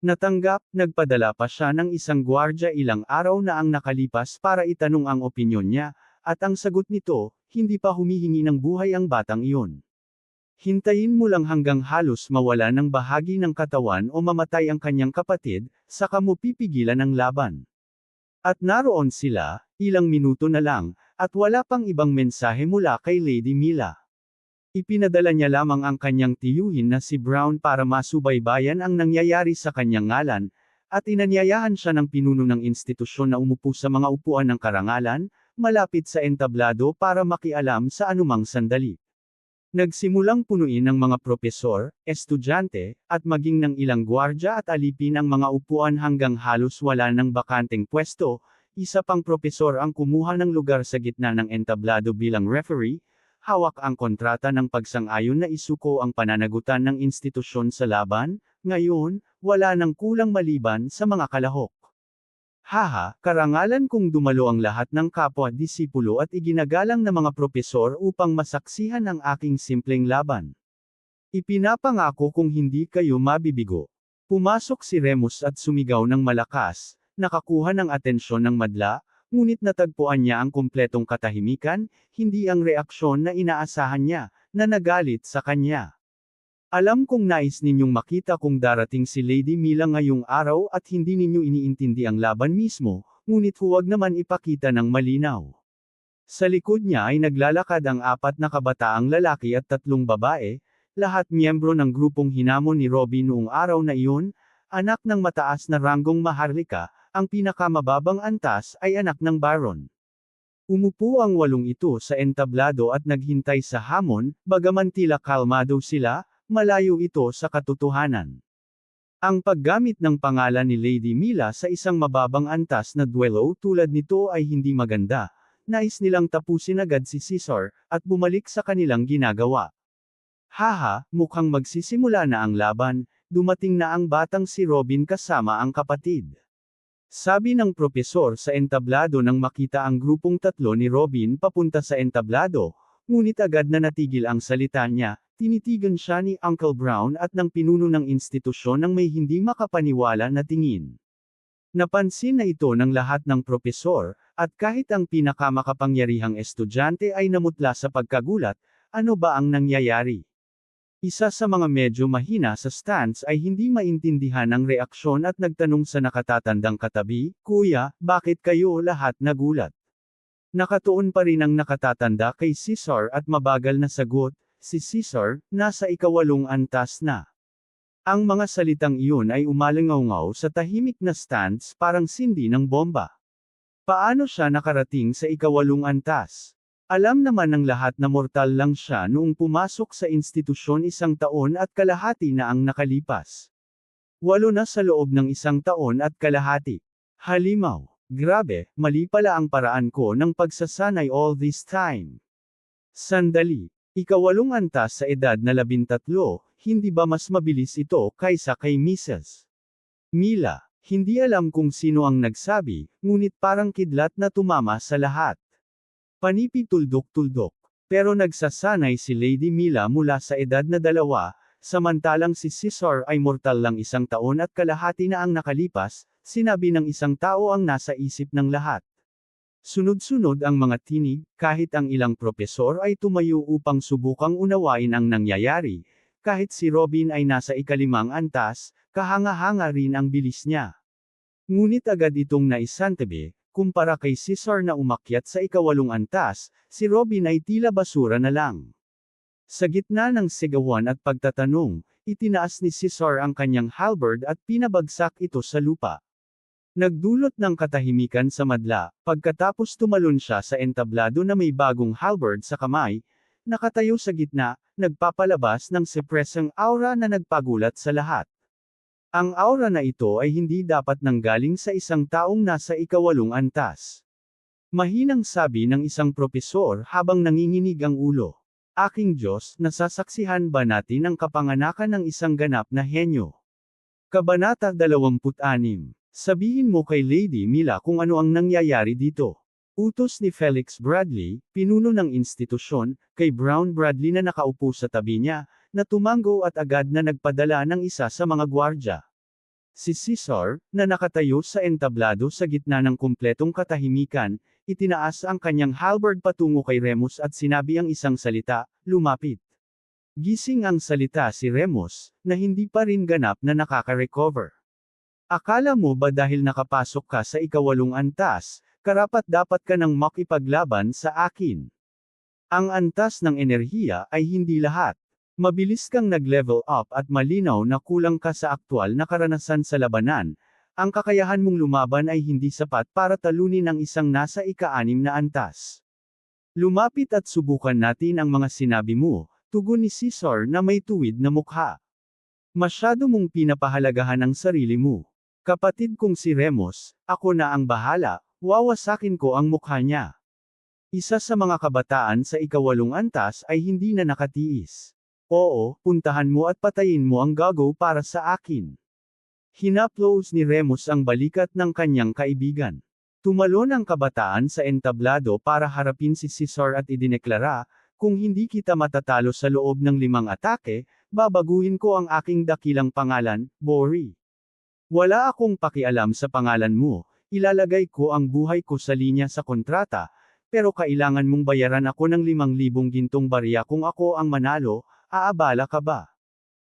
natanggap. Nagpadala pa siya ng isang gwardya ilang araw na ang nakalipas para itanong ang opinyon niya, at ang sagot nito, hindi pa humihingi ng buhay ang batang iyon. Hintayin mo lang hanggang halos mawala ng bahagi ng katawan o mamatay ang kanyang kapatid, saka mo pipigilan ang laban. At naroon sila, ilang minuto na lang, at wala pang ibang mensahe mula kay Lady Mila. Ipinadala niya lamang ang kanyang tiyuhin na si Brown para masubaybayan ang nangyayari sa kanyang ngalan, at inanyayahan siya ng pinuno ng institusyon na umupo sa mga upuan ng karangalan, malapit sa entablado para makialam sa anumang sandali. Nagsimulang punuin ng mga propesor, estudyante, at maging ng ilang gwardya at alipin ang mga upuan hanggang halos wala ng bakanteng pwesto. Isa pang propesor ang kumuha ng lugar sa gitna ng entablado bilang referee, hawak ang kontrata ng pagsang-ayon na isuko ang pananagutan ng institusyon sa laban. Ngayon, wala nang kulang maliban sa mga kalahok. Haha, karangalan kung dumalo ang lahat ng kapwa-disipulo at iginagalang na mga propesor upang masaksihan ang aking simpleng laban. Ipinapangako kung hindi kayo mabibigo. Pumasok si Remus at sumigaw ng malakas, nakakuha ng atensyon ng madla, ngunit natagpuan niya ang kumpletong katahimikan, hindi ang reaksyon na inaasahan niya, na nagalit sa kanya. Alam kong nais ninyong makita kung darating si Lady Mila ngayong araw at hindi ninyo iniintindi ang laban mismo, ngunit huwag naman ipakita ng malinaw. Sa likod niya ay naglalakad ang 4 na kabataang lalaki at 3 babae, lahat miyembro ng grupong hinamon ni Robin noong araw na iyon, anak ng mataas na ranggong maharlika, ang pinakamababang antas ay anak ng Baron. Umupo ang 8 ito sa entablado at naghintay sa hamon, bagaman tila kalmado sila, malayo ito sa katotohanan. Ang paggamit ng pangalan ni Lady Mila sa isang mababang antas na duelo tulad nito ay hindi maganda. Nais nilang tapusin agad si Caesar, at bumalik sa kanilang ginagawa. Haha, mukhang magsisimula na ang laban, dumating na ang batang si Robin kasama ang kapatid. Sabi ng propesor sa entablado nang makita ang grupong 3 ni Robin papunta sa entablado, ngunit agad na natigil ang salita niya. Tinitigan siya ni Uncle Brown at ng pinuno ng institusyon ng may hindi makapaniwala na tingin. Napansin na ito ng lahat ng propesor, at kahit ang pinakamakapangyarihang estudyante ay namutla sa pagkagulat, ano ba ang nangyayari? Isa sa mga medyo mahina sa stance ay hindi maintindihan ang reaksyon at nagtanong sa nakatatandang katabi, Kuya, bakit kayo lahat nagulat? Nakatuon pa rin ang nakatatanda kay Caesar at mabagal na sagot, si Caesar, nasa 8 antas na. Ang mga salitang iyon ay umalingaw sa tahimik na stance parang sindi ng bomba. Paano siya nakarating sa 8 antas? Alam naman ng lahat na mortal lang siya noong pumasok sa institusyon 1 taon at kalahati na ang nakalipas. 8 na sa loob ng 1 taon at kalahati. Halimaw, grabe, mali pala ang paraan ko ng pagsasanay all this time. Sandali. 8 antas sa edad na 13, hindi ba mas mabilis ito kaysa kay Mrs. Mila? Hindi alam kung sino ang nagsabi, ngunit parang kidlat na tumama sa lahat. Panipi tuldok-tuldok. Pero nagsasanay si Lady Mila mula sa edad na 2, samantalang si Caesar ay mortal lang 1 taon at kalahati na ang nakalipas, sinabi ng isang tao ang nasa isip ng lahat. Sunod-sunod ang mga tinig, kahit ang ilang propesor ay tumayo upang subukang unawain ang nangyayari, kahit si Robin ay nasa 5 antas, kahanga-hanga rin ang bilis niya. Ngunit agad itong naisantabi, kumpara kay Caesar na umakyat sa 8 antas, si Robin ay tila basura na lang. Sa gitna ng sigawan at pagtatanong, itinaas ni Caesar ang kanyang halberd at pinabagsak ito sa lupa. Nagdulot ng katahimikan sa madla, pagkatapos tumalon siya sa entablado na may bagong halberd sa kamay, nakatayo sa gitna, nagpapalabas ng sepresang aura na nagpagulat sa lahat. Ang aura na ito ay hindi dapat nanggaling sa isang taong nasa 8 antas. Mahinang sabi ng isang propesor habang nanginginig ang ulo. Aking Diyos, nasasaksihan ba natin ang kapanganakan ng isang ganap na henyo? Kabanata 26. Sabihin mo kay Lady Mila kung ano ang nangyayari dito. Utos ni Felix Bradley, pinuno ng institusyon, kay Brown Bradley na nakaupo sa tabi niya, na tumango at agad na nagpadala ng isa sa mga gwardya. Si Caesar, na nakatayo sa entablado sa gitna ng kumpletong katahimikan, itinaas ang kanyang halberd patungo kay Remus at sinabi ang isang salita, lumapit. Gising ang salita si Remus, na hindi pa rin ganap na nakaka-recover. Akala mo ba dahil nakapasok ka sa 8 antas, karapat-dapat ka nang makipaglaban sa akin? Ang antas ng enerhiya ay hindi lahat. Mabilis kang nag-level up at malinaw na kulang ka sa aktwal na karanasan sa labanan, ang kakayahan mong lumaban ay hindi sapat para talunin ang isang nasa ika-6 na antas. Lumapit at subukan natin ang mga sinabi mo, tugon ni Caesar na may tuwid na mukha. Masyado mong pinapahalagahan ang sarili mo. Kapatid kong si Remus, ako na ang bahala, wawasakin ko ang mukha niya. Isa sa mga kabataan sa ika-8 antas ay hindi na nakatiis. Oo, puntahan mo at patayin mo ang gago para sa akin. Hinaplos ni Remus ang balikat ng kanyang kaibigan. Tumalon ang kabataan sa entablado para harapin si Caesar at idineklara, kung hindi kita matatalo sa loob ng 5 atake, babaguhin ko ang aking dakilang pangalan, Bori. Wala akong pakialam sa pangalan mo, ilalagay ko ang buhay ko sa linya sa kontrata, pero kailangan mong bayaran ako ng 5,000 gintong barya kung ako ang manalo, aabala ka ba?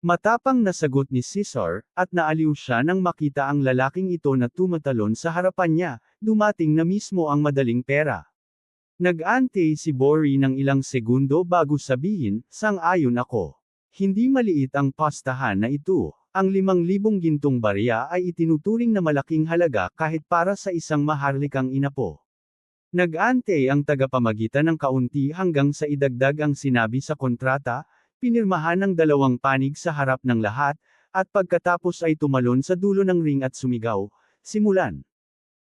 Matapang na sagot ni Caesar, at naaliw siya nang makita ang lalaking ito na tumatalon sa harapan niya, dumating na mismo ang madaling pera. Nag-ante si Bori ng ilang segundo bago sabihin, sang-ayon ako. Hindi maliit ang pastahan na ito, ang 5,000 gintong barya ay itinuturing na malaking halaga kahit para sa isang maharlikang inapo. Nag-ante ang tagapamagitan ng kaunti hanggang sa idagdag ang sinabi sa kontrata, pinirmahan ng 2 panig sa harap ng lahat, at pagkatapos ay tumalon sa dulo ng ring at sumigaw, simulan.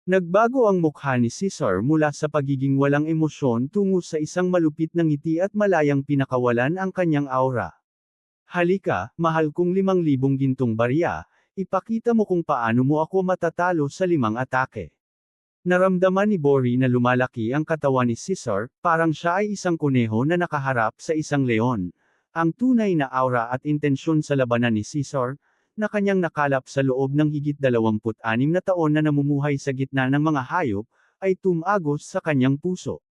Nagbago ang mukha ni Caesar mula sa pagiging walang emosyon tungo sa isang malupit na ngiti at malayang pinakawalan ang kanyang aura. Halika, mahal kong 5,000 gintong barya, ipakita mo kung paano mo ako matatalo sa 5 atake. Naramdaman ni Bori na lumalaki ang katawan ni Caesar, parang siya ay isang kuneho na nakaharap sa isang leon. Ang tunay na aura at intensyon sa labanan ni Caesar, na kanyang nakalap sa loob ng higit 26 na taon na namumuhay sa gitna ng mga hayop, ay tumagos sa kanyang puso.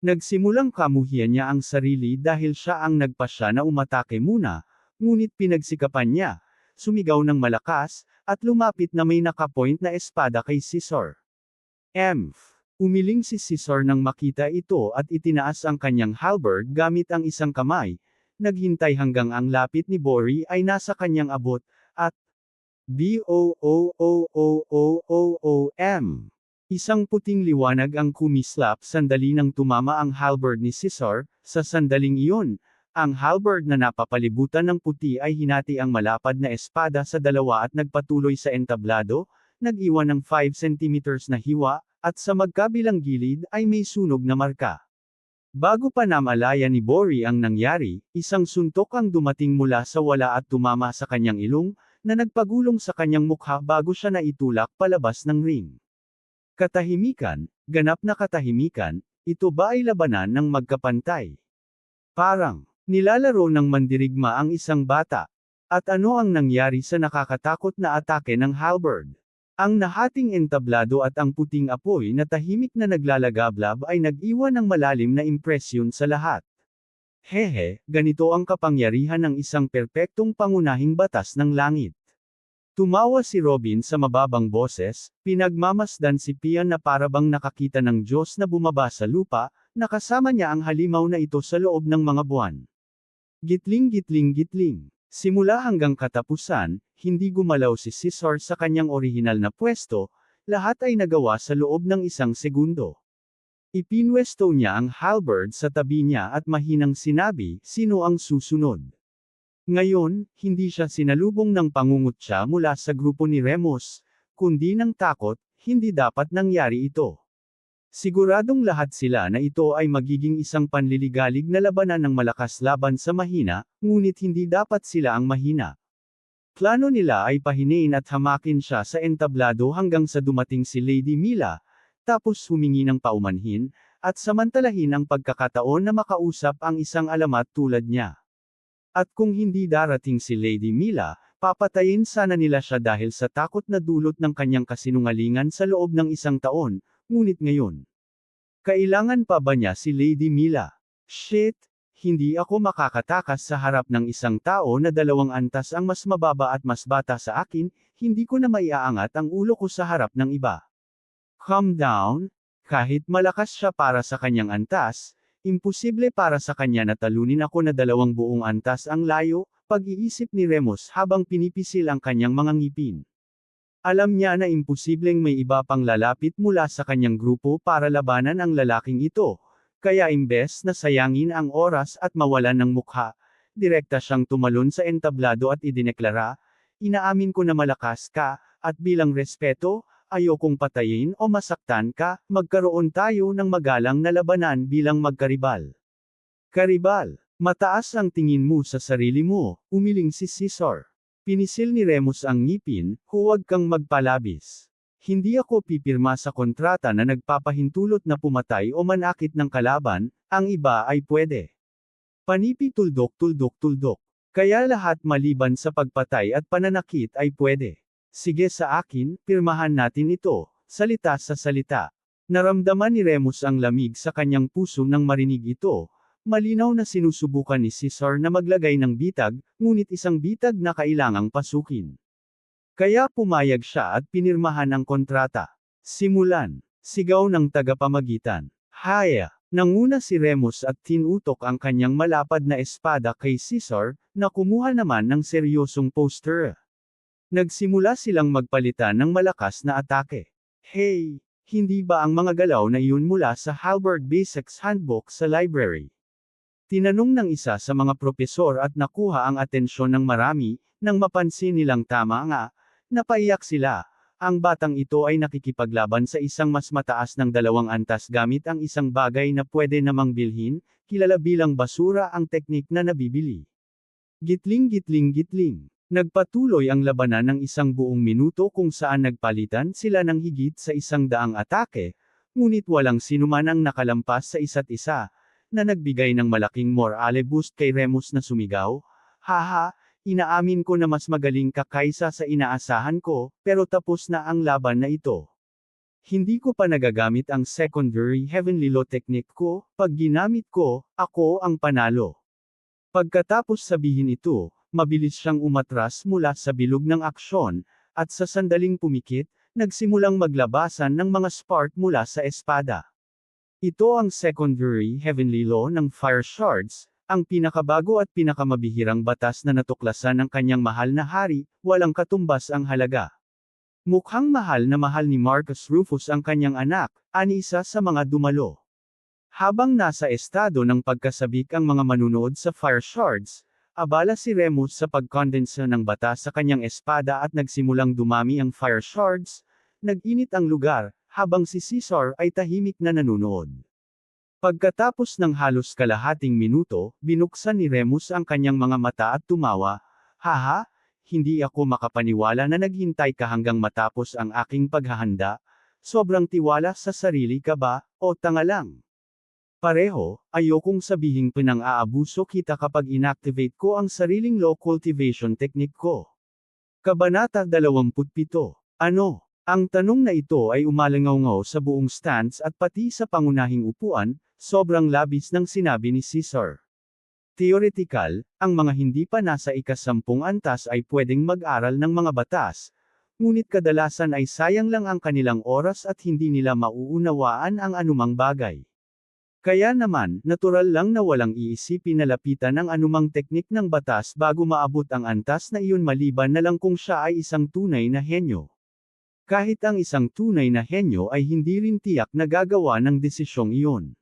Nagsimulang kamuhian niya ang sarili dahil siya ang nagpasya na umatake muna, ngunit pinagsikapan niya, sumigaw ng malakas, at lumapit na may nakapoint na espada kay Caesar. Umiling si Caesar nang makita ito at itinaas ang kanyang halberd gamit ang isang kamay, naghintay hanggang ang lapit ni Bori ay nasa kanyang abot, at BOOOOOOOM. Isang puting liwanag ang kumislap sandali nang tumama ang halberd ni Caesar, sa sandaling iyon, ang halberd na napapalibutan ng puti ay hinati ang malapad na espada sa dalawa at nagpatuloy sa entablado, nag-iwan ng 5 centimeters na hiwa, at sa magkabilang gilid ay may sunog na marka. Bago pa namalaya ni Bori ang nangyari, isang suntok ang dumating mula sa wala at tumama sa kanyang ilong, na nagpagulong sa kanyang mukha bago siya naitulak palabas ng ring. Katahimikan, ganap na katahimikan, ito ba ay labanan ng magkapantay? Parang, nilalaro ng mandirigma ang isang bata. At ano ang nangyari sa nakakatakot na atake ng halberd? Ang nahating entablado at ang puting apoy na tahimik na naglalagablab ay nag-iwan ng malalim na impresyon sa lahat. Hehe, ganito ang kapangyarihan ng isang perpektong pangunahing batas ng langit. Tumawa si Robin sa mababang boses, pinagmamasdan si Pian na parabang nakakita ng Diyos na bumaba sa lupa, nakasama niya ang halimaw na ito sa loob ng mga buwan. Gitling gitling gitling. Simula hanggang katapusan, hindi gumalaw si Caesar sa kanyang orihinal na pwesto, lahat ay nagawa sa loob ng 1 segundo. Ipinwesto niya ang halberd sa tabi niya at mahinang sinabi, sino ang susunod? Ngayon, hindi siya sinalubong ng pangungutya mula sa grupo ni Remus, kundi ng takot, hindi dapat nangyari ito. Siguradong lahat sila na ito ay magiging isang panliligalig na labanan ng malakas laban sa mahina, ngunit hindi dapat sila ang mahina. Plano nila ay pahinain at hamakin siya sa entablado hanggang sa dumating si Lady Mila, tapos humingi ng paumanhin, at samantalahin ang pagkakataon na makausap ang isang alamat tulad niya. At kung hindi darating si Lady Mila, papatayin sana nila siya dahil sa takot na dulot ng kanyang kasinungalingan sa loob ng 1 taon, ngunit ngayon. Kailangan pa ba niya si Lady Mila? Shit! Hindi ako makakatakas sa harap ng isang tao na 2 antas ang mas mababa at mas bata sa akin, hindi ko na maiaangat ang ulo ko sa harap ng iba. Calm down, kahit malakas siya para sa kanyang antas, Imposible para sa kanya na talunin ako na 2 antas ang layo, pag-iisip ni Remus habang pinipisil ang kanyang mga ngipin. Alam niya na imposibleng may iba pang lalapit mula sa kanyang grupo para labanan ang lalaking ito, kaya imbes na sayangin ang oras at mawalan ng mukha, direkta siyang tumalon sa entablado at idineklara, "Inaamin ko na malakas ka, at bilang respeto, ayokong patayin o masaktan ka, magkaroon tayo ng magalang na labanan bilang magkaribal." Karibal, mataas ang tingin mo sa sarili mo, umiling si Caesar. Pinisil ni Remus ang ngipin, "Huwag kang magpalabis. Hindi ako pipirma sa kontrata na nagpapahintulot na pumatay o manakit ng kalaban, ang iba ay pwede. Panipi tuldok-tuldok-tuldok. Kaya lahat maliban sa pagpatay at pananakit ay pwede. Sige sa akin, pirmahan natin ito, salita sa salita." Naramdaman ni Remus ang lamig sa kanyang puso nang marinig ito. Malinaw na sinusubukan ni Caesar na maglagay ng bitag, ngunit isang bitag na kailangang pasukin. Kaya pumayag siya at pinirmahan ang kontrata. Simulan. Sigaw ng tagapamagitan. "Haya!" Nanguna si Remus at tinutok ang kanyang malapad na espada kay Caesar, na kumuha naman ng seryosong poster. Nagsimula silang magpalitan ng malakas na atake. "Hey! Hindi ba ang mga galaw na iyon mula sa Halberd Basics Handbook sa library?" Tinanong ng isa sa mga propesor at nakuha ang atensyon ng marami, nang mapansin nilang tama nga, napaiyak sila. Ang batang ito ay nakikipaglaban sa isang mas mataas ng 2 antas gamit ang isang bagay na pwede namang bilhin, kilala bilang basura ang teknik na nabibili. Gitling-gitling-gitling. Nagpatuloy ang labanan ng 1 buong minuto kung saan nagpalitan sila ng higit sa 100 atake, ngunit walang sinuman ang nakalampas sa isa't isa, na nagbigay ng malaking morale boost kay Remus na sumigaw, "Haha, inaamin ko na mas magaling ka kaysa sa inaasahan ko, pero tapos na ang laban na ito. Hindi ko pa nagagamit ang secondary heavenly law technique ko, pag ginamit ko, ako ang panalo." Pagkatapos sabihin ito, mabilis siyang umatras mula sa bilog ng aksyon, at sa sandaling pumikit, nagsimulang maglabasan ng mga spark mula sa espada. Ito ang secondary heavenly law ng Fire Shards, ang pinakabago at pinakamabihirang batas na natuklasan ng kanyang mahal na hari, walang katumbas ang halaga. Mukhang mahal ni Marcus Rufus ang kanyang anak, ani isa sa mga dumalo. Habang nasa estado ng pagkasabik ang mga manunood sa Fire Shards, abala si Remus sa pagkondensa ng batas sa kanyang espada at nagsimulang dumami ang Fire Shards, nag-init ang lugar, habang si Caesar ay tahimik na nanunood. Pagkatapos ng halos kalahating minuto, binuksan ni Remus ang kanyang mga mata at tumawa, "Haha, hindi ako makapaniwala na naghintay ka hanggang matapos ang aking paghahanda. Sobrang tiwala sa sarili ka ba, o tanga lang?" Pareho, ayokong sabihing pinang-aabuso kita kapag inactivate ko ang sariling law cultivation technique ko. Kabanata 27. Ano? Ang tanong na ito ay umalingaw sa buong stands at pati sa pangunahing upuan, sobrang labis ng sinabi ni Caesar. Theoretical, ang mga hindi pa nasa ika-10 antas ay pwedeng mag-aral ng mga batas, ngunit kadalasan ay sayang lang ang kanilang oras at hindi nila mauunawaan ang anumang bagay. Kaya naman, natural lang na walang iisipin na lapitan ang anumang teknik ng batas bago maabot ang antas na iyon maliban na lang kung siya ay isang tunay na henyo. Kahit ang isang tunay na henyo ay hindi rin tiyak na gagawa ng desisyong iyon.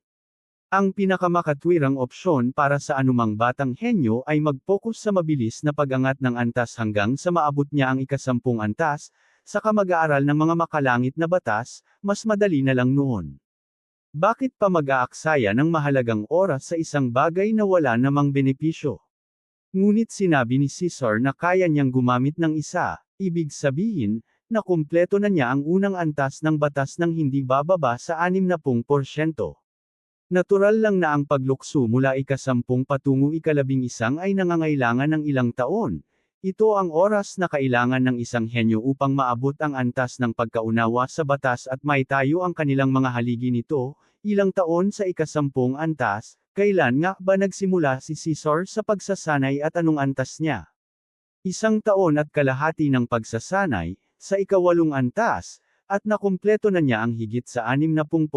Ang pinakamakatwirang opsyon para sa anumang batang henyo ay mag-focus sa mabilis na pag-angat ng antas hanggang sa maabot niya ang ika-10 antas, saka mag-aaral ng mga makalangit na batas, mas madali na lang noon. Bakit pa mag-aaksaya ng mahalagang oras sa isang bagay na wala namang benepisyo? Ngunit sinabi ni Caesar na kaya niyang gumamit ng isa, ibig sabihin, na kumpleto na niya ang unang antas ng batas nang hindi bababa sa 60%. Natural lang na ang paglukso mula ika-10 patungo ika-11 ay nangangailangan ng ilang taon. Ito ang oras na kailangan ng isang henyo upang maabot ang antas ng pagkaunawa sa batas at maitayo ang kanilang mga haligi nito, ilang taon sa ika-10 antas, kailan nga ba nagsimula si Caesar sa pagsasanay at anong antas niya? 1 taon at kalahati ng pagsasanay, sa ika-8 antas, at nakumpleto na niya ang higit sa 60%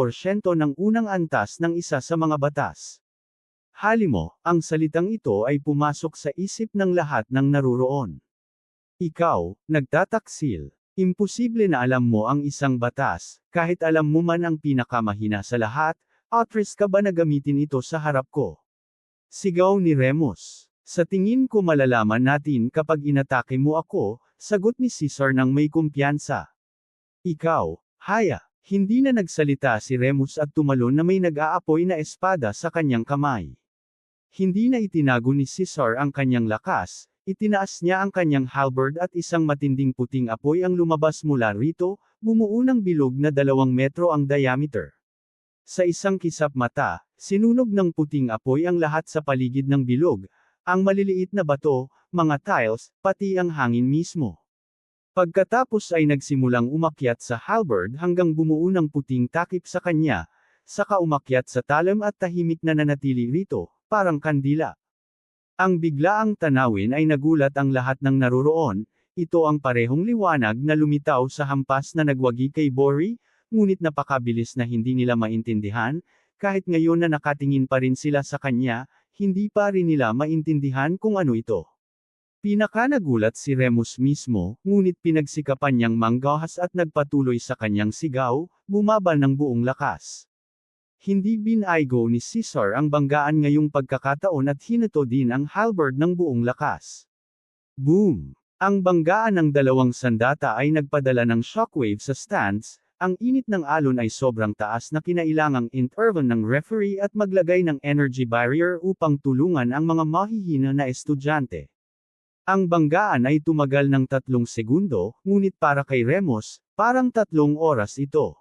ng unang antas ng isa sa mga batas. Halimo, ang salitang ito ay pumasok sa isip ng lahat ng naruroon. Ikaw, nagtataksil. Imposible na alam mo ang isang batas, kahit alam mo man ang pinakamahina sa lahat, atris ka ba na gamitin ito sa harap ko? Sigaw ni Remus. Sa tingin ko malalaman natin kapag inatake mo ako, sagot ni Caesar ng may kumpiyansa. Ikaw, haya. Hindi na nagsalita si Remus at tumalon na may nag-aapoy na espada sa kanyang kamay. Hindi na itinago ni Caesar ang kanyang lakas, itinaas niya ang kanyang halberd at isang matinding puting apoy ang lumabas mula rito, bumuo ng bilog na 2 metro ang diameter. Sa isang kisap mata, sinunog ng puting apoy ang lahat sa paligid ng bilog, ang maliliit na bato, mga tiles, pati ang hangin mismo. Pagkatapos ay nagsimulang umakyat sa halberd hanggang bumuo ng puting takip sa kanya, saka umakyat sa talim at tahimik na nanatili rito, parang kandila. Ang biglaang tanawin ay nagulat ang lahat ng naroroon, ito ang parehong liwanag na lumitaw sa hampas na nagwagi kay Bori, ngunit napakabilis na hindi nila maintindihan, kahit ngayon na nakatingin pa rin sila sa kanya, hindi pa rin nila maintindihan kung ano ito. Pinakanagulat si Remus mismo, ngunit pinagsikapan niyang manggahas at nagpatuloy sa kanyang sigaw, bumaba ng buong lakas. Hindi binaygo ni Caesar ang banggaan ngayong pagkakataon at hinato din ang halberd ng buong lakas. Boom! Ang banggaan ng 2 sandata ay nagpadala ng shockwave sa stands, ang init ng alon ay sobrang taas na kinailangang intervene ng referee at maglagay ng energy barrier upang tulungan ang mga mahihina na estudyante. Ang banggaan ay tumagal ng 3 segundo, ngunit para kay Remus, parang 3 oras ito.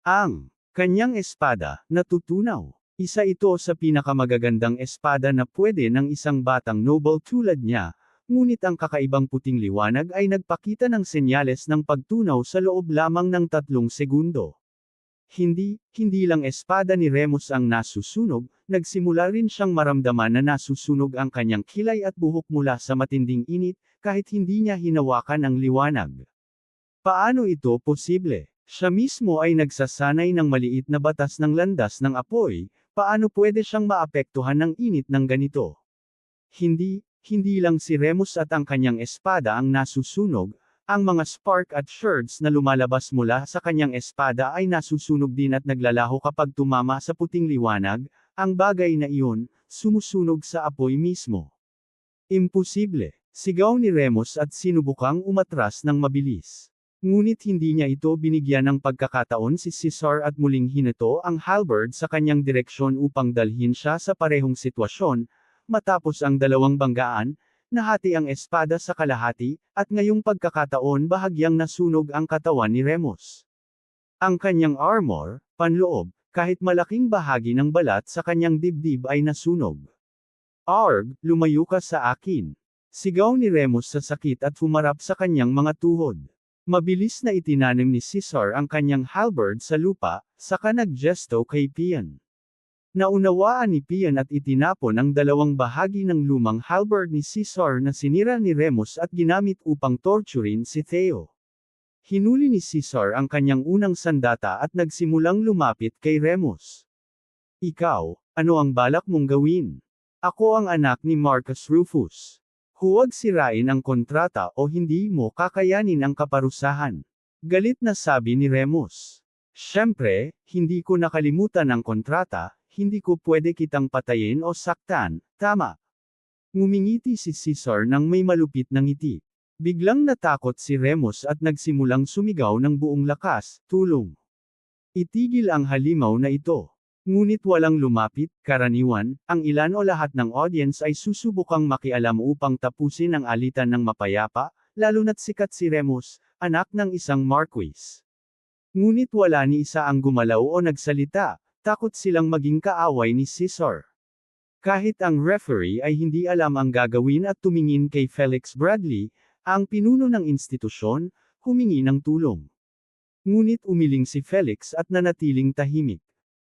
Ang kanyang espada, natutunaw. Isa ito sa pinakamagagandang espada na pwede ng isang batang noble tulad niya, ngunit ang kakaibang puting liwanag ay nagpakita ng senyales ng pagtunaw sa loob lamang ng 3 segundo. Hindi lang espada ni Remus ang nasusunog, nagsimula rin siyang maramdaman na nasusunog ang kanyang kilay at buhok mula sa matinding init, kahit hindi niya hinawakan ang liwanag. Paano ito posible? Siya mismo ay nagsasanay ng maliit na batas ng landas ng apoy, paano pwede siyang maapektuhan ng init ng ganito? Hindi lang si Remus at ang kanyang espada ang nasusunog, ang mga spark at shards na lumalabas mula sa kanyang espada ay nasusunog din at naglalaho kapag tumama sa puting liwanag, ang bagay na iyon, sumusunog sa apoy mismo. Imposible, sigaw ni Remus at sinubukang umatras ng mabilis. Ngunit hindi niya ito binigyan ng pagkakataon si Caesar at muling hinato ang halberd sa kanyang direksyon upang dalhin siya sa parehong sitwasyon, matapos ang 2 banggaan, nahati ang espada sa kalahati, at ngayong pagkakataon bahagyang nasunog ang katawan ni Remus. Ang kanyang armor, panloob, kahit malaking bahagi ng balat sa kanyang dibdib ay nasunog. Arg, lumayo ka sa akin. Sigaw ni Remus sa sakit at humarap sa kanyang mga tuhod. Mabilis na itinanim ni Caesar ang kanyang halberd sa lupa, saka naggesto kay Pian. Naunawaan ni Pian at itinapon ang 2 bahagi ng lumang halberd ni Caesar na sinira ni Remus at ginamit upang torturin si Theo. Hinuli ni Caesar ang kanyang unang sandata at nagsimulang lumapit kay Remus. Ikaw, ano ang balak mong gawin? Ako ang anak ni Marcus Rufus. Huwag sirain ang kontrata o hindi mo kakayanin ang kaparusahan. Galit na sabi ni Remus. Siyempre, hindi ko nakalimutan ang kontrata, hindi ko pwede kitang patayin o saktan, tama. Ngumingiti si Caesar nang may malupit na ngiti. Biglang natakot si Remus at nagsimulang sumigaw ng buong lakas, tulong. Itigil ang halimaw na ito. Ngunit walang lumapit, karaniwan, ang ilan o lahat ng audience ay susubukang makialam upang tapusin ang alitan ng mapayapa, lalo na't sikat si Remus, anak ng isang marquis. Ngunit wala ni isa ang gumalaw o nagsalita, takot silang maging kaaway ni Caesar. Kahit ang referee ay hindi alam ang gagawin at tumingin kay Felix Bradley, ang pinuno ng institusyon, humingi ng tulong. Ngunit umiling si Felix at nanatiling tahimik.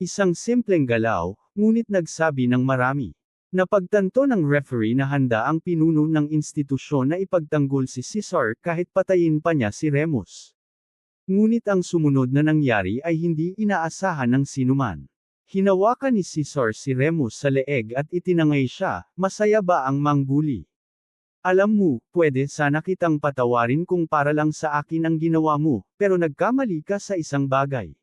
Isang simpleng galaw, ngunit nagsabi ng marami. Napagtanto ng referee na handa ang pinuno ng institusyon na ipagtanggol si Caesar kahit patayin pa niya si Remus. Ngunit ang sumunod na nangyari ay hindi inaasahan ng sinuman. Hinawakan ni Caesar si Remus sa leeg at itinangay siya, masaya ba ang mangbuli? Alam mo, pwede sana kitang patawarin kung para lang sa akin ang ginawa mo, pero nagkamali ka sa isang bagay.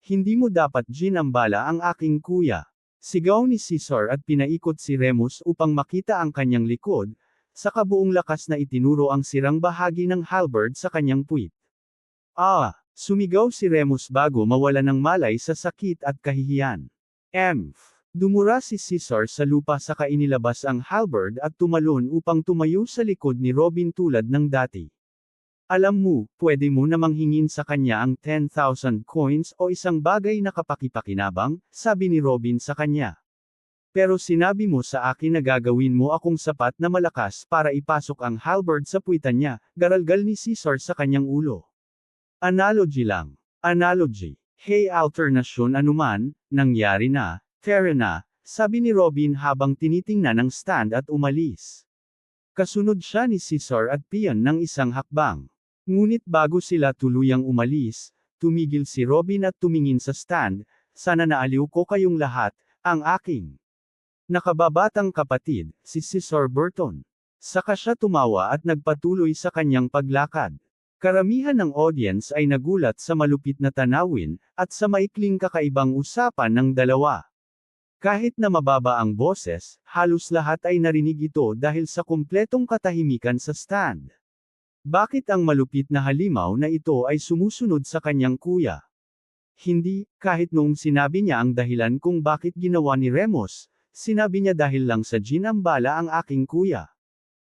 Hindi mo dapat ginambala ang aking kuya. Sigaw ni Caesar at pinaikot si Remus upang makita ang kanyang likod, sa kabuong lakas na itinuro ang sirang bahagi ng halberd sa kanyang puwit. Sumigaw si Remus bago mawala ng malay sa sakit at kahihiyan. Dumura si Caesar sa lupa saka inilabas ang halberd at tumalon upang tumayo sa likod ni Robin tulad ng dati. Alam mo, pwede mo namang hingin sa kanya ang 10,000 coins o isang bagay na kapakipakinabang, sabi ni Robin sa kanya. Pero sinabi mo sa akin na gagawin mo akong sapat na malakas para ipasok ang halberd sa puwitan niya, garalgal ni Caesar sa kanyang ulo. Analogy lang. Analogy. Hey alternasyon anuman, nangyari na, fair na, sabi ni Robin habang tinitingnan ang stand at umalis. Kasunod siya ni Caesar at Pian ng isang hakbang. Ngunit bago sila tuluyang umalis, tumigil si Robin at tumingin sa stand, sana naaliw ko kayong lahat, ang aking nakababatang kapatid, si Caesar Burton. Saka siya tumawa at nagpatuloy sa kanyang paglakad. Karamihan ng audience ay nagulat sa malupit na tanawin, at sa maikling kakaibang usapan ng dalawa. Kahit na mababa ang boses, halos lahat ay narinig ito dahil sa kumpletong katahimikan sa stand. Bakit ang malupit na halimaw na ito ay sumusunod sa kanyang kuya? Hindi, kahit noong sinabi niya ang dahilan kung bakit ginawa ni Remus, sinabi niya dahil lang sa ginambala ang aking kuya.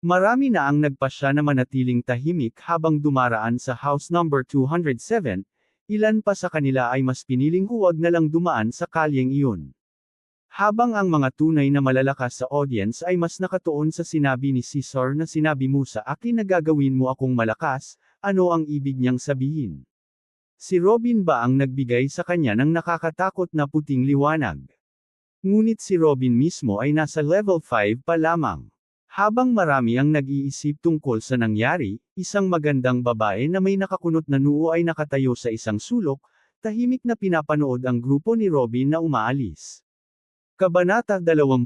Marami na ang nagpasya na manatiling tahimik habang dumaraan sa house number 207, ilan pa sa kanila ay mas piniling huwag na lang dumaan sa kalyeng iyon. Habang ang mga tunay na malalakas sa audience ay mas nakatuon sa sinabi ni Caesar na sinabi mo sa akin na gagawin mo akong malakas, ano ang ibig niyang sabihin? Si Robin ba ang nagbigay sa kanya ng nakakatakot na puting liwanag? Ngunit si Robin mismo ay nasa level 5 pa lamang. Habang marami ang nag-iisip tungkol sa nangyari, isang magandang babae na may nakakunot na noo ay nakatayo sa isang sulok, tahimik na pinapanood ang grupo ni Robin na umaalis. Kabanata 28.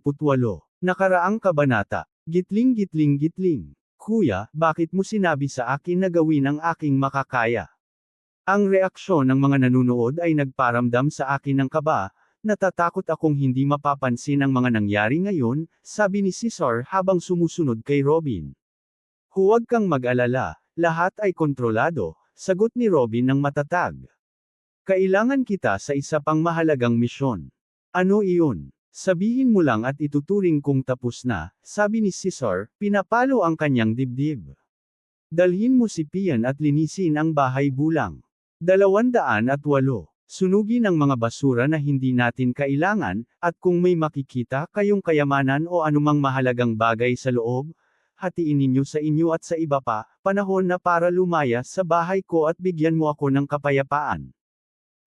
Nakaraang kabanata. Gitling gitling gitling. Kuya, bakit mo sinabi sa akin na gawin ang aking makakaya? Ang reaksyon ng mga nanunood ay nagparamdam sa akin ng kaba, natatakot akong hindi mapapansin ang mga nangyari ngayon, sabi ni Caesar habang sumusunod kay Robin. Huwag kang mag-alala, lahat ay kontrolado, sagot ni Robin ng matatag. Kailangan kita sa isa pang mahalagang misyon. Ano iyon? Sabihin mo lang at ituturing kong tapos na, sabi ni Caesar, pinapalo ang kanyang dibdib. Dalhin mo si Pian at linisin ang bahay bulang. 208. Sunugin ang mga basura na hindi natin kailangan, at kung may makikita kayong kayamanan o anumang mahalagang bagay sa loob, hatiin ninyo sa inyo at sa iba pa, panahon na para lumaya sa bahay ko at bigyan mo ako ng kapayapaan.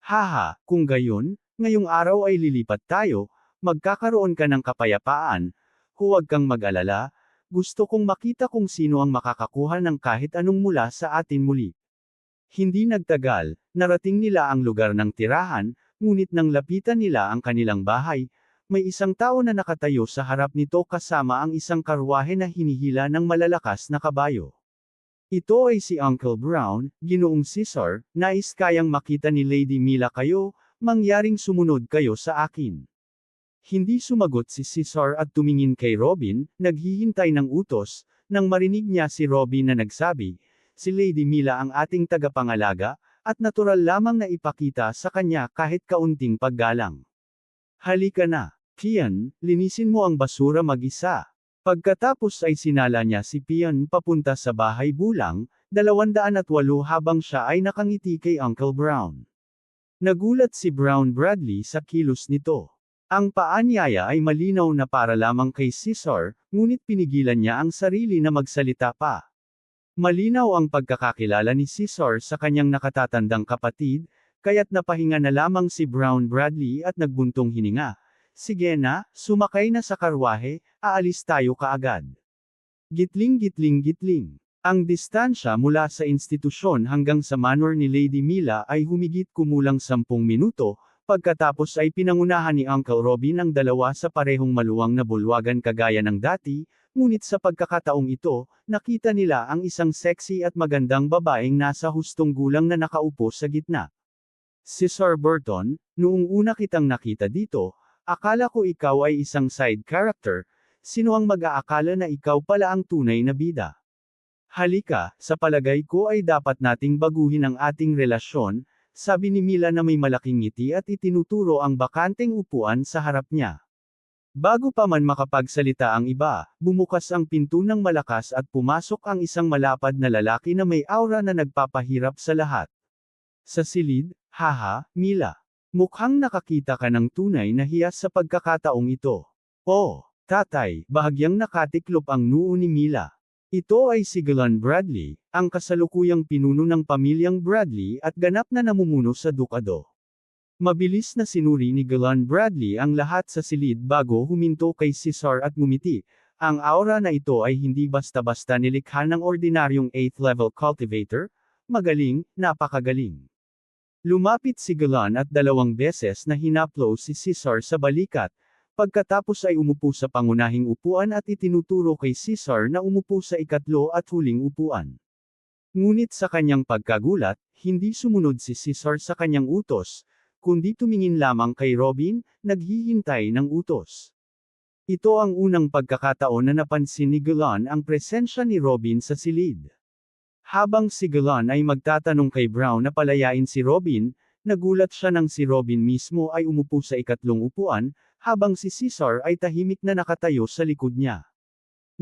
Haha, kung gayon, ngayong araw ay lilipat tayo, magkakaroon ka ng kapayapaan, huwag kang mag-alala, gusto kong makita kung sino ang makakakuha ng kahit anong mula sa atin muli. Hindi nagtagal, narating nila ang lugar ng tirahan, ngunit nang lapitan nila ang kanilang bahay, may isang tao na nakatayo sa harap nito kasama ang isang karwahe na hinihila ng malalakas na kabayo. Ito ay si Uncle Brown, Ginoong Caesar, nais kayang makita ni Lady Mila kayo, mangyaring sumunod kayo sa akin. Hindi sumagot si Caesar at tumingin kay Robin, naghihintay ng utos, nang marinig niya si Robin na nagsabi, si Lady Mila ang ating tagapangalaga, at natural lamang na ipakita sa kanya kahit kaunting paggalang. Halika na, Pian, linisin mo ang basura mag-isa. Pagkatapos ay sinala niya si Pian papunta sa bahay bulang, 208 habang siya ay nakangiti kay Uncle Brown. Nagulat si Brown Bradley sa kilos nito. Ang paanyaya ay malinaw na para lamang kay Caesar, ngunit pinigilan niya ang sarili na magsalita pa. Malinaw ang pagkakakilala ni Caesar sa kanyang nakatatandang kapatid, kaya't napahinga na lamang si Brown Bradley at nagbuntong hininga. Sige na, sumakay na sa karwahe, aalis tayo kaagad. Gitling gitling gitling. Ang distansya mula sa institusyon hanggang sa manor ni Lady Mila ay humigit kumulang 10 minuto, pagkatapos ay pinangunahan ni Uncle Robin ang dalawa sa parehong maluwang na bulwagan kagaya ng dati, ngunit sa pagkakataong ito, nakita nila ang isang sexy at magandang babaeng nasa hustong gulang na nakaupo sa gitna. Si Sir Burton, noong una kitang nakita dito, akala ko ikaw ay isang side character, sino ang mag-aakala na ikaw pala ang tunay na bida? Halika, sa palagay ko ay dapat nating baguhin ang ating relasyon, sabi ni Mila na may malaking ngiti at itinuturo ang bakanteng upuan sa harap niya. Bago pa man makapagsalita ang iba, bumukas ang pinto ng malakas at pumasok ang isang malapad na lalaki na may aura na nagpapahirap sa lahat. Sa silid, haha, Mila. Mukhang nakakita ka ng tunay na hiyas sa pagkakataong ito. Oh, tatay, bahagyang nakatiklop ang noo ni Mila. Ito ay si Glenn Bradley, ang kasalukuyang pinuno ng pamilyang Bradley at ganap na namumuno sa dukado. Mabilis na sinuri ni Glenn Bradley ang lahat sa silid bago huminto kay Caesar at ngumiti. Ang aura na ito ay hindi basta-basta nilikha ng ordinaryong 8th level cultivator, magaling, napakagaling. Lumapit si Glenn at 2 beses na hinaplo si Caesar sa balikat, pagkatapos ay umupo sa pangunahing upuan at itinuturo kay Caesar na umupo sa ikatlo at huling upuan. Ngunit sa kanyang pagkagulat, hindi sumunod si Caesar sa kanyang utos, kundi tumingin lamang kay Robin, naghihintay ng utos. Ito ang unang pagkakataon na napansin ni Glenn ang presensya ni Robin sa silid. Habang si Glenn ay magtatanong kay Brown na palayain si Robin, nagulat siya nang si Robin mismo ay umupo sa ikatlong upuan, habang si Caesar ay tahimik na nakatayo sa likod niya.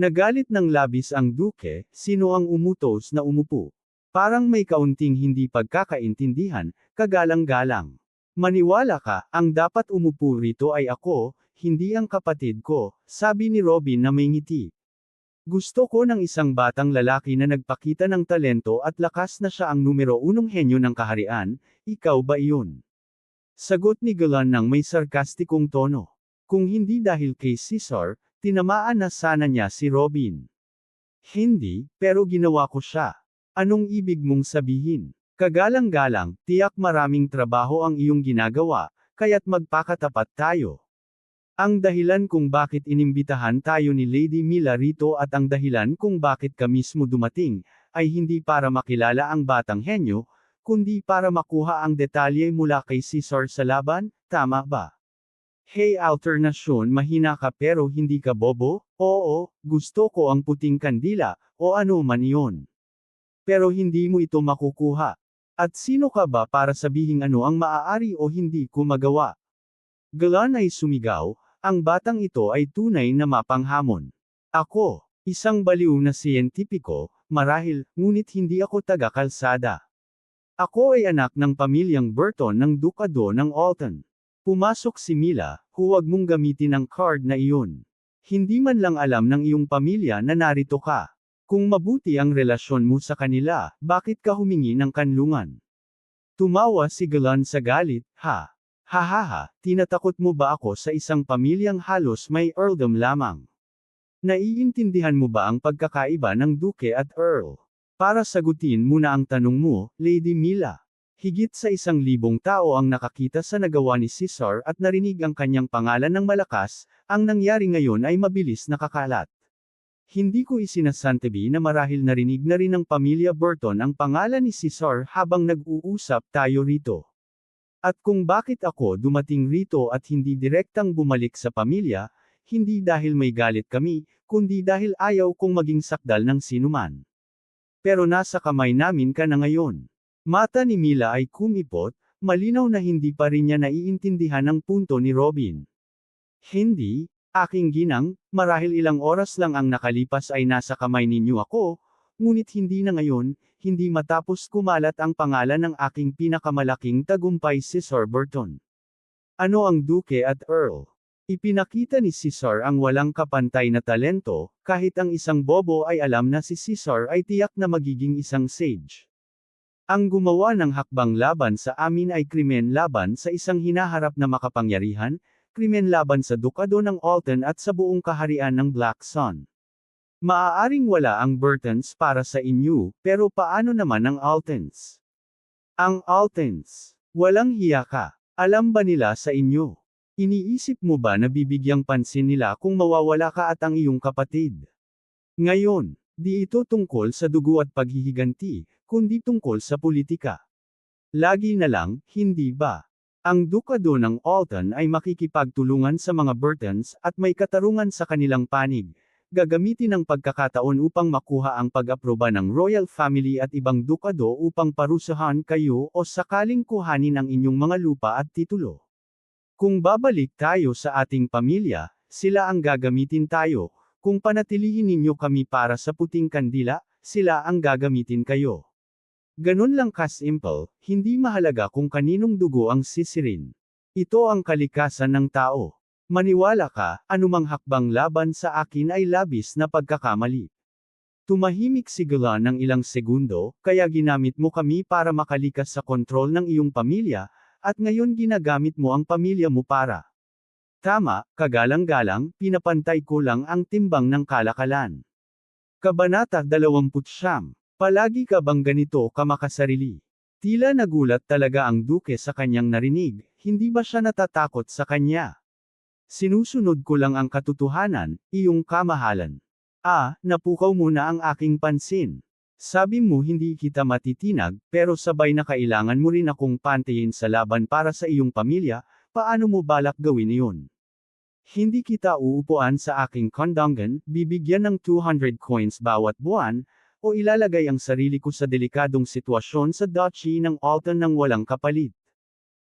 Nagalit ng labis ang duke, sino ang umutos na umupo? Parang may kaunting hindi pagkakaintindihan, kagalang-galang. Maniwala ka, ang dapat umupo rito ay ako, hindi ang kapatid ko, sabi ni Robin na may ngiti. Gusto ko ng isang batang lalaki na nagpakita ng talento at lakas na siya ang numero 1 henyo ng kaharian, ikaw ba iyon? Sagot ni Glenn ng may sarkastikong tono. Kung hindi dahil kay Caesar, tinamaan na sana niya si Robin. Hindi, pero ginawa ko siya. Anong ibig mong sabihin? Kagalang-galang, tiyak maraming trabaho ang iyong ginagawa, kaya't magpakatapat tayo. Ang dahilan kung bakit inimbitahan tayo ni Lady Mila rito at ang dahilan kung bakit ka mismo dumating, ay hindi para makilala ang batang henyo, kundi para makuha ang detalye mula kay Caesar sa laban, tama ba? Hey alternasyon, mahina ka pero hindi ka bobo? Oo, gusto ko ang puting kandila, o ano man iyon. Pero hindi mo ito makukuha. At sino ka ba para sabihing ano ang maaari o hindi ko magawa? Glenn ay sumigaw, ang batang ito ay tunay na mapanghamon. Ako, isang baliw na siyentipiko, marahil, ngunit hindi ako taga-kalsada. Ako ay anak ng pamilyang Burton ng Dukado ng Alton. Pumasok si Mila, huwag mong gamitin ang card na iyon. Hindi man lang alam ng iyong pamilya na narito ka. Kung mabuti ang relasyon mo sa kanila, bakit ka humingi ng kanlungan? Tumawa si Glenn sa galit, ha? Hahaha, tinatakot mo ba ako sa isang pamilyang halos may earldom lamang? Naiintindihan mo ba ang pagkakaiba ng Duke at Earl? Para sagutin muna ang tanong mo, Lady Mila. Higit sa 1,000 tao ang nakakita sa nagawa ni Caesar at narinig ang kanyang pangalan ng malakas, ang nangyari ngayon ay mabilis nakakalat. Hindi ko isinasantabi na marahil narinig na rin ng pamilya Burton ang pangalan ni Caesar habang nag-uusap tayo rito. At kung bakit ako dumating rito at hindi direktang bumalik sa pamilya, hindi dahil may galit kami, kundi dahil ayaw kong maging sakdal ng sinuman. Pero nasa kamay namin ka na ngayon. Mata ni Mila ay kumipot, malinaw na hindi pa rin niya naiintindihan ang punto ni Robin. Hindi, aking ginang, marahil ilang oras lang ang nakalipas ay nasa kamay ninyo ako, ngunit hindi na ngayon, hindi matapos kumalat ang pangalan ng aking pinakamalaking tagumpay si Sir Burton. Ano ang Duke at Earl? Ipinakita ni Caesar ang walang kapantay na talento, kahit ang isang bobo ay alam na si Caesar ay tiyak na magiging isang sage. Ang gumawa ng hakbang laban sa amin ay krimen laban sa isang hinaharap na makapangyarihan, krimen laban sa dukado ng Alton at sa buong kaharian ng Black Sun. Maaaring wala ang Burtons para sa inyo, pero paano naman ang Altons? Ang Altons. Walang hiya ka. Alam ba nila sa inyo? Iniisip mo ba na bibigyang pansin nila kung mawawala ka at ang iyong kapatid? Ngayon, di ito tungkol sa dugo at paghihiganti, kundi tungkol sa politika. Lagi na lang, hindi ba? Ang dukado ng Alton ay makikipagtulungan sa mga Burtons at may katarungan sa kanilang panig. Gagamitin ang pagkakataon upang makuha ang pag-aproba ng royal family at ibang dukado upang parusahan kayo o sakaling kuhanin ang inyong mga lupa at titulo. Kung babalik tayo sa ating pamilya, sila ang gagamitin tayo. Kung panatilihin ninyo kami para sa puting kandila, sila ang gagamitin kayo. Ganun lang ka-simple, hindi mahalaga kung kaninong dugo ang sisirin. Ito ang kalikasan ng tao. Maniwala ka, anumang hakbang laban sa akin ay labis na pagkakamali. Tumahimik si Galan ng ilang segundo, kaya ginamit mo kami para makalikas sa kontrol ng iyong pamilya, at ngayon ginagamit mo ang pamilya mo para. Tama, kagalang-galang, pinapantay ko lang ang timbang ng kalakalan. Kabanata 29. Palagi ka bang ganito ka makasarili? Tila nagulat talaga ang duke sa kanyang narinig, hindi ba siya natatakot sa kanya? Sinusunod ko lang ang katotohanan, iyong kamahalan. Napukaw mo na ang aking pansin. Sabi mo hindi kita matitinag, pero sabay na kailangan mo rin akong pantayin sa laban para sa iyong pamilya, paano mo balak gawin iyon? Hindi kita uupuan sa aking kondangan, bibigyan ng 200 coins bawat buwan, o ilalagay ang sarili ko sa delikadong sitwasyon sa Duchy ng Alton nang walang kapalit.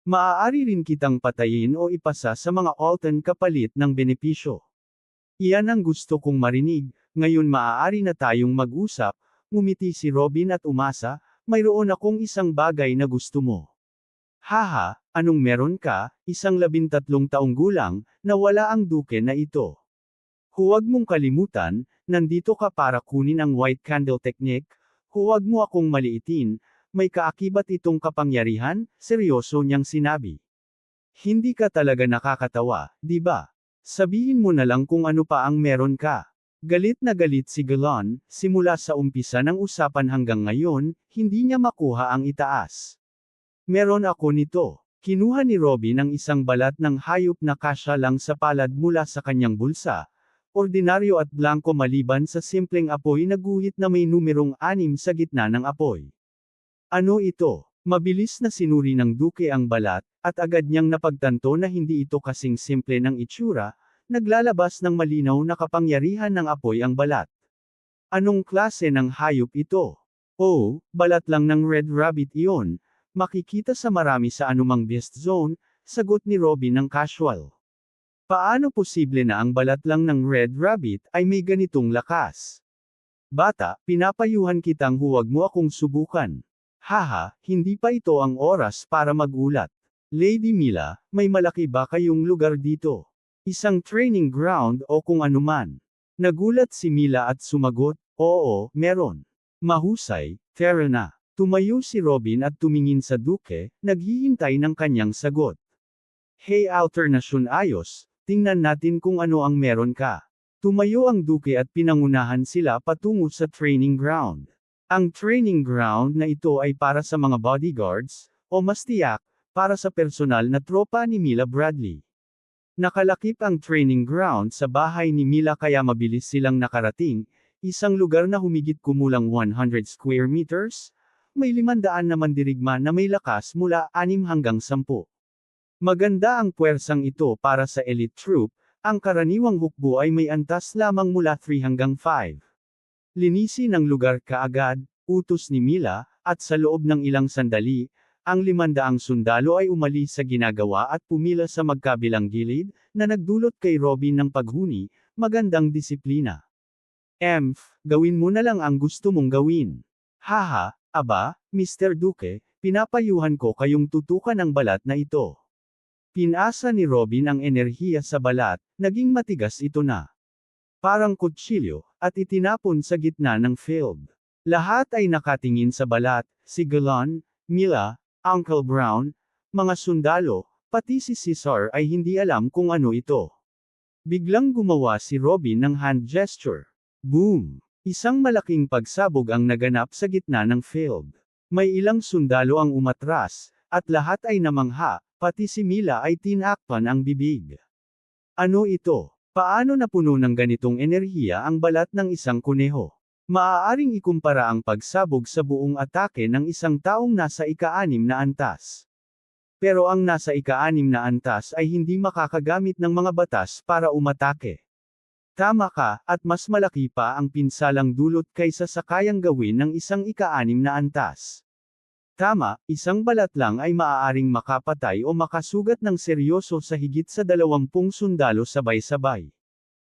Maaari rin kitang patayin o ipasa sa mga Alton kapalit ng benepisyo. Iyan ang gusto kong marinig, ngayon maaari na tayong mag-usap, ngumiti si Robin at umasa, mayroon akong isang bagay na gusto mo. Haha, anong meron ka, 13 taong gulang, na wala ang duke na ito. Huwag mong kalimutan, nandito ka para kunin ang white candle technique, huwag mo akong maliitin, may kaakibat itong kapangyarihan, seryoso niyang sinabi. Hindi ka talaga nakakatawa, di ba? Sabihin mo na lang kung ano pa ang meron ka. Galit na galit si Galan, simula sa umpisa ng usapan hanggang ngayon, hindi niya makuha ang itaas. Meron ako nito. Kinuha ni Robin ang isang balat ng hayop na kasya lang sa palad mula sa kanyang bulsa. Ordinaryo at blanko maliban sa simpleng apoy na guhit na may numerong 6 sa gitna ng apoy. Ano ito? Mabilis na sinuri ng duke ang balat, at agad niyang napagtanto na hindi ito kasing simple ng itsura, naglalabas ng malinaw na kapangyarihan ng apoy ang balat. Anong klase ng hayop ito? Oh, balat lang ng red rabbit iyon, makikita sa marami sa anumang beast zone, sagot ni Robin ng casual. Paano posible na ang balat lang ng red rabbit ay may ganitong lakas? Bata, pinapayuhan kitang huwag mo akong subukan. Haha, hindi pa ito ang oras para magulat. Lady Mila, may malaki ba kayong lugar dito? Isang training ground o kung anuman. Nagulat si Mila at sumagot, oo, meron. Mahusay, tara na. Tumayo si Robin at tumingin sa duke, naghihintay ng kanyang sagot. Hey alternasyon ayos, tingnan natin kung ano ang meron ka. Tumayo ang duke at pinangunahan sila patungo sa training ground. Ang training ground na ito ay para sa mga bodyguards, o mas tiyak, para sa personal na tropa ni Mila Bradley. Nakalakip ang training ground sa bahay ni Mila kaya mabilis silang nakarating, isang lugar na humigit kumulang 100 square meters, may 500 na mandirigma na may lakas mula 6 hanggang 10. Maganda ang puwersang ito para sa elite troop, ang karaniwang hukbo ay may antas lamang mula 3 hanggang 5. Linisin ang lugar kaagad, utos ni Mila, at sa loob ng ilang sandali, ang 500 sundalo ay umalis sa ginagawa at pumila sa magkabilang gilid, na nagdulot kay Robin ng paghuni, magandang disiplina. Gawin mo na lang ang gusto mong gawin. Haha, aba, Mr. Duque, pinapayuhan ko kayong tutukan ang balat na ito. Pinasa ni Robin ang enerhiya sa balat, naging matigas ito na. Parang kutsilyo, at itinapon sa gitna ng field. Lahat ay nakatingin sa balat, si Galan, Mila, Uncle Brown, mga sundalo, pati si Cesar ay hindi alam kung ano ito. Biglang gumawa si Robin ng hand gesture. Boom! Isang malaking pagsabog ang naganap sa gitna ng field. May ilang sundalo ang umatras, at lahat ay namangha, pati si Mila ay tinakpan ang bibig. Ano ito? Paano napuno ng ganitong enerhiya ang balat ng isang kuneho? Maaaring ikumpara ang pagsabog sa buong atake ng isang taong nasa ika-6 na antas. Pero ang nasa ika-6 na antas ay hindi makakagamit ng mga batas para umatake. Tama ka, at mas malaki pa ang pinsalang dulot kaysa sa kayang gawin ng isang ika-6 na antas. Tama, isang balat lang ay maaaring makapatay o makasugat ng seryoso sa higit sa 20 sundalo sabay-sabay.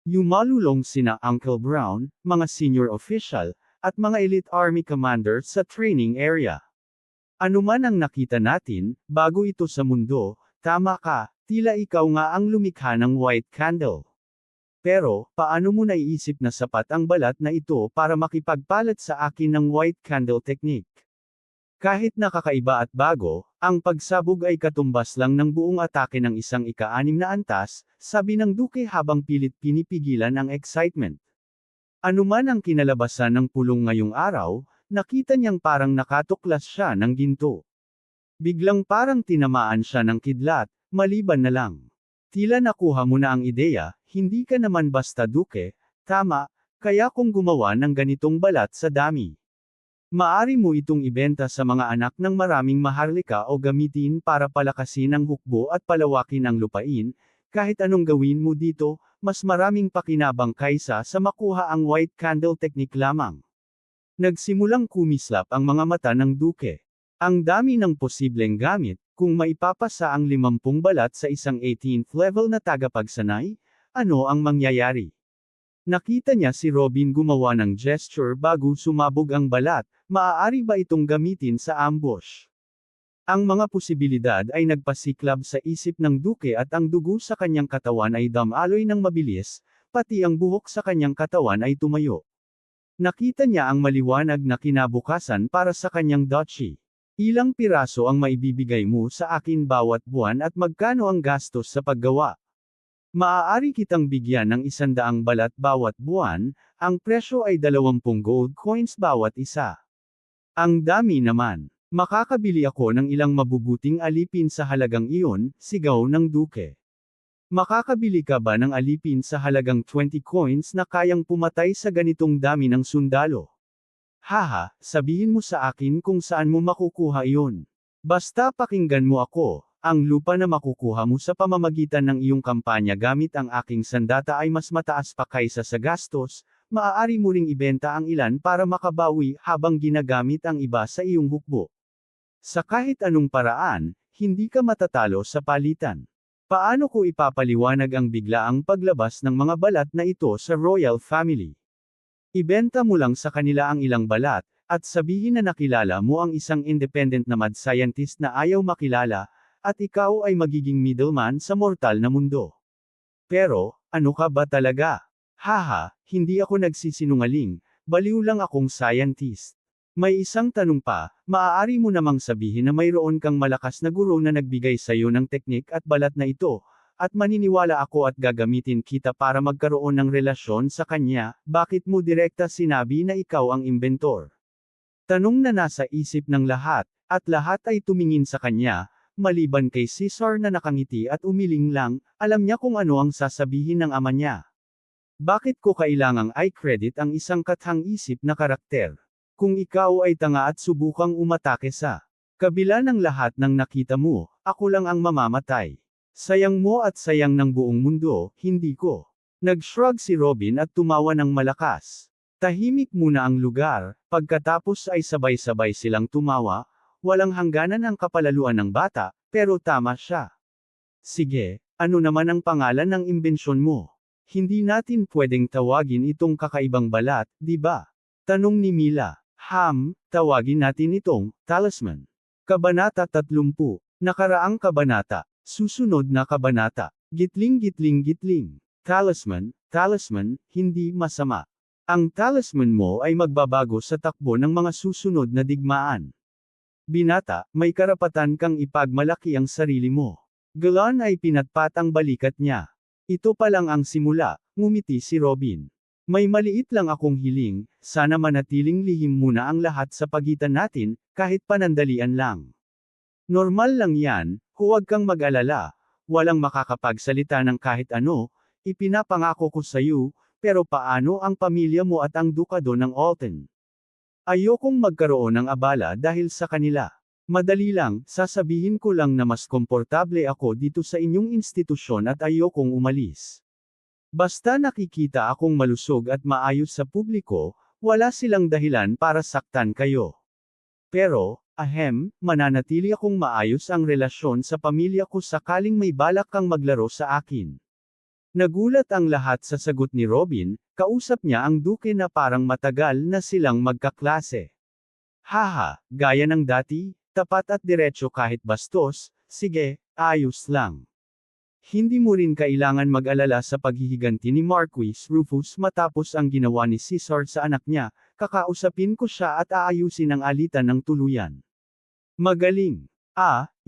Yumalulong sina Uncle Brown, mga senior official, at mga elite army commander sa training area. Ano man ang nakita natin, bago ito sa mundo, tama ka, tila ikaw nga ang lumikha ng white candle. Pero, paano mo naiisip na sapat ang balat na ito para makipagpalat sa akin ng white candle technique? Kahit nakakaiba at bago, ang pagsabog ay katumbas lang ng buong atake ng isang ika-6 na antas, sabi ng Duke habang pilit pinipigilan ang excitement. Ano man ang kinalabasan ng pulong ngayong araw, nakita niyang parang nakatuklas siya ng ginto. Biglang parang tinamaan siya ng kidlat, maliban na lang. Tila nakuha mo na ang ideya, hindi ka naman basta Duke, tama, kaya kung gumawa ng ganitong balat sa dami. Maari mo itong ibenta sa mga anak ng maraming maharlika o gamitin para palakasin ang hukbo at palawakin ang lupain, kahit anong gawin mo dito, mas maraming pakinabang kaysa sa makuha ang white candle technique lamang. Nagsimulang kumislap ang mga mata ng Duke. Ang dami ng posibleng gamit, kung maipapasa ang 50 balat sa isang 18th level na tagapagsanay, ano ang mangyayari? Nakita niya si Robin gumawa ng gesture bago sumabog ang balat, maaari ba itong gamitin sa ambush? Ang mga posibilidad ay nagpasiklab sa isip ng Duke at ang dugo sa kanyang katawan ay damaloy ng mabilis, pati ang buhok sa kanyang katawan ay tumayo. Nakita niya ang maliwanag na kinabukasan para sa kanyang duchy. Ilang piraso ang maibibigay mo sa akin bawat buwan at magkano ang gastos sa paggawa? Maaari kitang bigyan ng 100 balat bawat buwan, ang presyo ay 20 gold coins bawat isa. Ang dami naman. Makakabili ako ng ilang mabubuting alipin sa halagang iyon, sigaw ng Duke. Makakabili ka ba ng alipin sa halagang 20 coins na kayang pumatay sa ganitong dami ng sundalo? Haha, sabihin mo sa akin kung saan mo makukuha iyon. Basta pakinggan mo ako. Ang lupa na makukuha mo sa pamamagitan ng iyong kampanya gamit ang aking sandata ay mas mataas pa kaysa sa gastos, maaari mo ring ibenta ang ilan para makabawi habang ginagamit ang iba sa iyong hukbo. Sa kahit anong paraan, hindi ka matatalo sa palitan. Paano ko ipapaliwanag ang biglaang paglabas ng mga balat na ito sa royal family? Ibenta mo lang sa kanila ang ilang balat, at sabihin na nakilala mo ang isang independent na mad scientist na ayaw makilala, at ikaw ay magiging middleman sa mortal na mundo. Pero, ano ka ba talaga? Haha, hindi ako nagsisinungaling, baliw lang akong scientist. May isang tanong pa, maaari mo namang sabihin na mayroon kang malakas na guro na nagbigay sa iyo ng teknik at balat na ito, at maniniwala ako at gagamitin kita para magkaroon ng relasyon sa kanya, bakit mo direkta sinabi na ikaw ang inventor? Tanong na nasa isip ng lahat, at lahat ay tumingin sa kanya, maliban kay Caesar na nakangiti at umiling lang, alam niya kung ano ang sasabihin ng ama niya. Bakit ko kailangang i-credit ang isang kathang-isip na karakter? Kung ikaw ay tanga at subukang umatake sa kabila ng lahat ng nakita mo, ako lang ang mamamatay. Sayang mo at sayang ng buong mundo, hindi ko. Nag-shrug si Robin at tumawa ng malakas. Tahimik muna ang lugar, pagkatapos ay sabay-sabay silang tumawa. Walang hangganan ang kapalaluan ng bata, pero tama siya. Sige, ano naman ang pangalan ng imbensyon mo? Hindi natin pwedeng tawagin itong kakaibang balat, di ba? Tanong ni Mila. Tawagin natin itong talisman. Kabanata 30. Nakaraang kabanata. Susunod na kabanata. Gitling gitling gitling. Talisman, hindi masama. Ang talisman mo ay magbabago sa takbo ng mga susunod na digmaan. Binata, may karapatan kang ipagmalaki ang sarili mo. Galan ay pinatpat ang balikat niya. Ito pa lang ang simula, ngumiti si Robin. May maliit lang akong hiling, sana manatiling lihim muna ang lahat sa pagitan natin, kahit panandalian lang. Normal lang yan, huwag kang mag-alala, walang makakapagsalita ng kahit ano, ipinapangako ko sa iyo, pero paano ang pamilya mo at ang dukado ng Alton? Ayokong magkaroon ng abala dahil sa kanila. Madali lang, sasabihin ko lang na mas komportable ako dito sa inyong institusyon at ayokong umalis. Basta nakikita akong malusog at maayos sa publiko, wala silang dahilan para saktan kayo. Pero, mananatili akong maayos ang relasyon sa pamilya ko sakaling may balak kang maglaro sa akin. Nagulat ang lahat sa sagot ni Robin, kausap niya ang duke na parang matagal na silang magkaklase. Haha, gaya ng dati, tapat at diretso kahit bastos, sige, ayos lang. Hindi mo rin kailangan mag-alala sa paghihiganti ni Marquis Rufus matapos ang ginawa ni Caesar sa anak niya, kakausapin ko siya at aayusin ang alitan ng tuluyan. Magaling.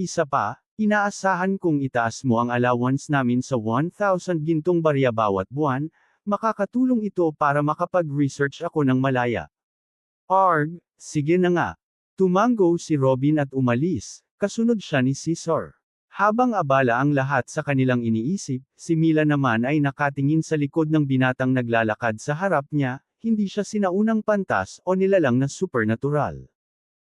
Isa pa, inaasahan kong itaas mo ang allowance namin sa 1,000 gintong barya bawat buwan, makakatulong ito para makapag-research ako ng malaya. Arg, sige na nga. Tumango si Robin at umalis, kasunod siya ni Caesar. Habang abala ang lahat sa kanilang iniisip, si Mila naman ay nakatingin sa likod ng binatang naglalakad sa harap niya, hindi siya sinaunang pantas o nilalang na supernatural.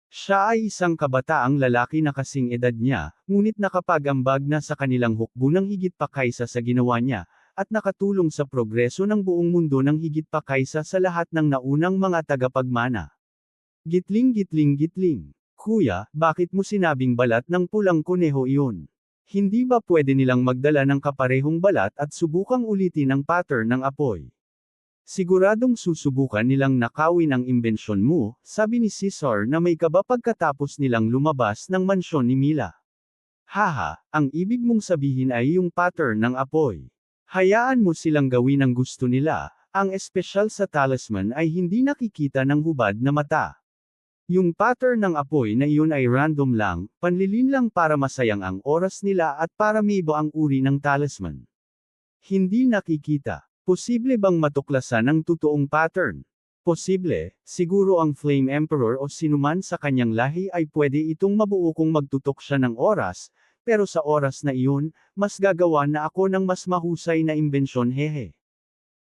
Siya ay isang kabataang lalaki na kasing edad niya, ngunit nakapag-ambag na sa kanilang hukbo ng higit pa kaysa sa ginawa niya, at nakatulong sa progreso ng buong mundo ng higit pa kaysa sa lahat ng naunang mga tagapagmana. Gitling gitling gitling. Kuya, bakit mo sinabing balat ng pulang kuneho iyon? Hindi ba pwede nilang magdala ng kaparehong balat at subukang ulitin ang pattern ng apoy? Siguradong susubukan nilang nakawin ang imbensyon mo, sabi ni Caesar na may kaba pagkatapos nilang lumabas ng mansyon ni Mila. Haha, ang ibig mong sabihin ay yung pattern ng apoy. Hayaan mo silang gawin ang gusto nila, ang espesyal sa talisman ay hindi nakikita ng hubad na mata. Yung pattern ng apoy na iyon ay random lang, panlilin lang para masayang ang oras nila at para may iba ang uri ng talisman. Hindi nakikita. Posible bang matuklasan ang totoong pattern? Posible, siguro ang Flame Emperor o sinuman sa kanyang lahi ay pwede itong mabuo kung magtutok siya ng oras, pero sa oras na iyon, mas gagawa na ako ng mas mahusay na imbensyon hehe.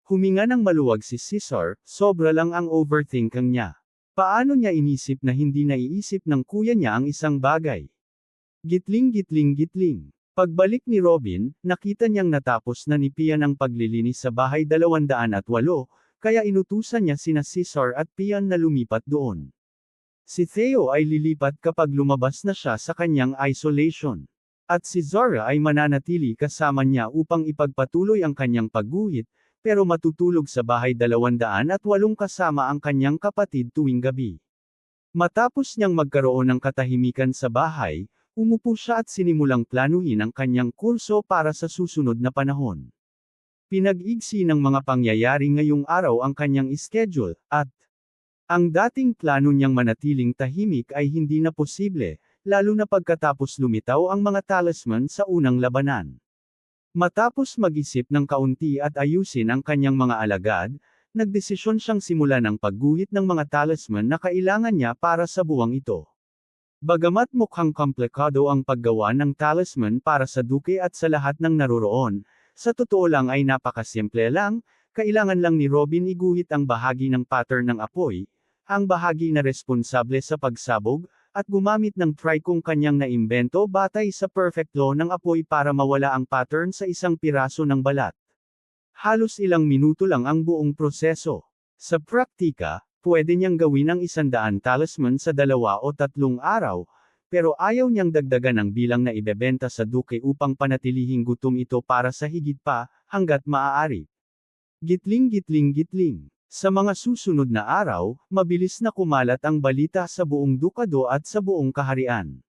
Huminga ng maluwag si Caesar, sobra lang ang overthinking niya. Paano niya inisip na hindi naiisip ng kuya niya ang isang bagay? Gitling gitling gitling. Pagbalik ni Robin, nakita niyang natapos na ni Pian ang paglilinis sa bahay 208, kaya inutusan niya sina Caesar at Pian na lumipat doon. Si Theo ay lilipat kapag lumabas na siya sa kanyang isolation. At si Zara ay mananatili kasama niya upang ipagpatuloy ang kanyang pagguhit, pero matutulog sa bahay 208 kasama ang kanyang kapatid tuwing gabi. Matapos niyang magkaroon ng katahimikan sa bahay, umupo siya at sinimulang planuhin ang kanyang kurso para sa susunod na panahon. Pinag-igsi ng mga pangyayari ngayong araw ang kanyang schedule, at ang dating plano niyang manatiling tahimik ay hindi na posible, lalo na pagkatapos lumitaw ang mga talisman sa unang labanan. Matapos mag-isip ng kaunti at ayusin ang kanyang mga alagad, nagdesisyon siyang simulan ang pagguhit ng mga talisman na kailangan niya para sa buwang ito. Bagamat mukhang komplikado ang paggawa ng talisman para sa duke at sa lahat ng naroroon, sa totoo lang ay napakasimple lang, kailangan lang ni Robin iguhit ang bahagi ng pattern ng apoy, ang bahagi na responsable sa pagsabog, at gumamit ng tricong kanyang naimbento batay sa perfect law ng apoy para mawala ang pattern sa isang piraso ng balat. Halos ilang minuto lang ang buong proseso. Sa praktika, pwede niyang gawin ang 100 talisman sa 2 o 3 araw, pero ayaw niyang dagdagan ang bilang na ibebenta sa duke upang panatilihing gutom ito para sa higit pa, hanggat maaari. Gitling gitling gitling. Sa mga susunod na araw, mabilis na kumalat ang balita sa buong dukado at sa buong kaharian.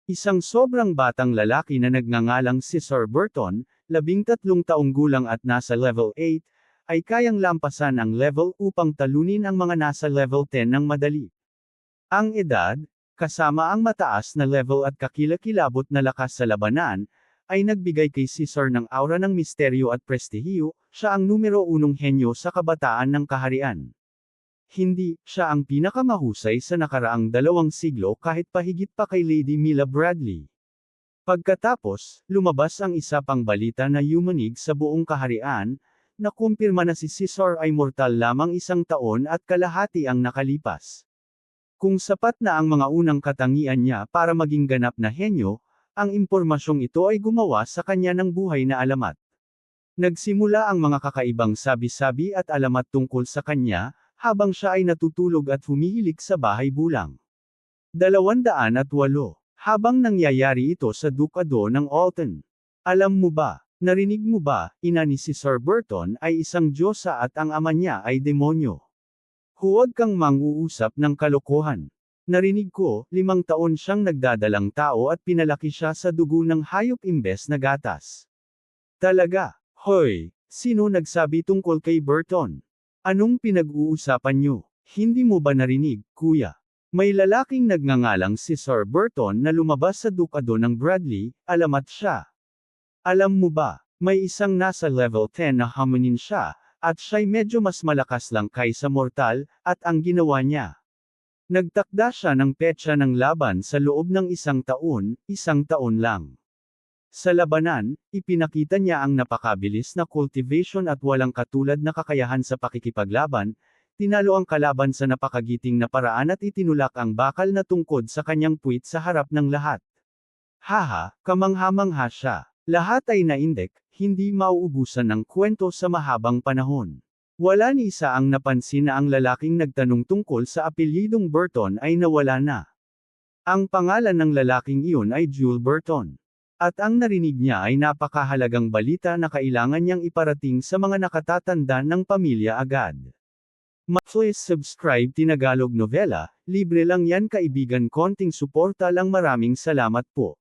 Isang sobrang batang lalaki na nagngangalang si Sir Burton, 13 taong gulang at nasa level 8, ay kayang lampasan ang level upang talunin ang mga nasa level 10 ng madali. Ang edad, kasama ang mataas na level at kakilakilabot na lakas sa labanan, ay nagbigay kay Caesar ng aura ng misteryo at prestihiyo, siya ang numero 1 henyo sa kabataan ng kaharian. Hindi, siya ang pinakamahusay sa nakaraang 2 siglo kahit pahigit pa kay Lady Mila Bradley. Pagkatapos, lumabas ang isa pang balita na yumanig sa buong kaharian, na kumpirma na si Caesar ay mortal lamang 1 taon at kalahati ang nakalipas. Kung sapat na ang mga unang katangian niya para maging ganap na henyo, ang impormasyong ito ay gumawa sa kanya ng buhay na alamat. Nagsimula ang mga kakaibang sabi-sabi at alamat tungkol sa kanya, habang siya ay natutulog at humihilik sa bahay bulang. 208. Habang nangyayari ito sa Dukado ng Alton. Alam mo ba, narinig mo ba, ina ni si Sir Burton ay isang diyosa at ang ama niya ay demonyo. Huwag kang mang-uusap ng kalokohan. Narinig ko, 5 taon siyang nagdadalang tao at pinalaki siya sa dugo ng hayop imbes na gatas. Talaga? Hoy, sino nagsabi tungkol kay Burton? Anong pinag-uusapan niyo? Hindi mo ba narinig, kuya? May lalaking nagngangalang si Sir Burton na lumabas sa Dukado ng Bradley, alamat siya. Alam mo ba, may isang nasa level 10 na hominin siya, at siya'y medyo mas malakas lang kaysa mortal, at ang ginawa niya. Nagtakda siya ng petsa ng laban sa loob ng 1 taon, 1 taon lang. Sa labanan, ipinakita niya ang napakabilis na cultivation at walang katulad na kakayahan sa pakikipaglaban, tinalo ang kalaban sa napakagiting na paraan at itinulak ang bakal na tungkod sa kanyang puwit sa harap ng lahat. Haha, kamangha-mangha siya. Lahat ay naindek, hindi mauubusan ng kwento sa mahabang panahon. Wala ni isa ang napansin na ang lalaking nagtanong tungkol sa apelyidong Burton ay nawala na. Ang pangalan ng lalaking iyon ay Jule Burton. At ang narinig niya ay napakahalagang balita na kailangan niyang iparating sa mga nakatatanda ng pamilya agad. Please subscribe Tinagalog Novela, libre lang yan kaibigan, konting suporta lang, maraming salamat po.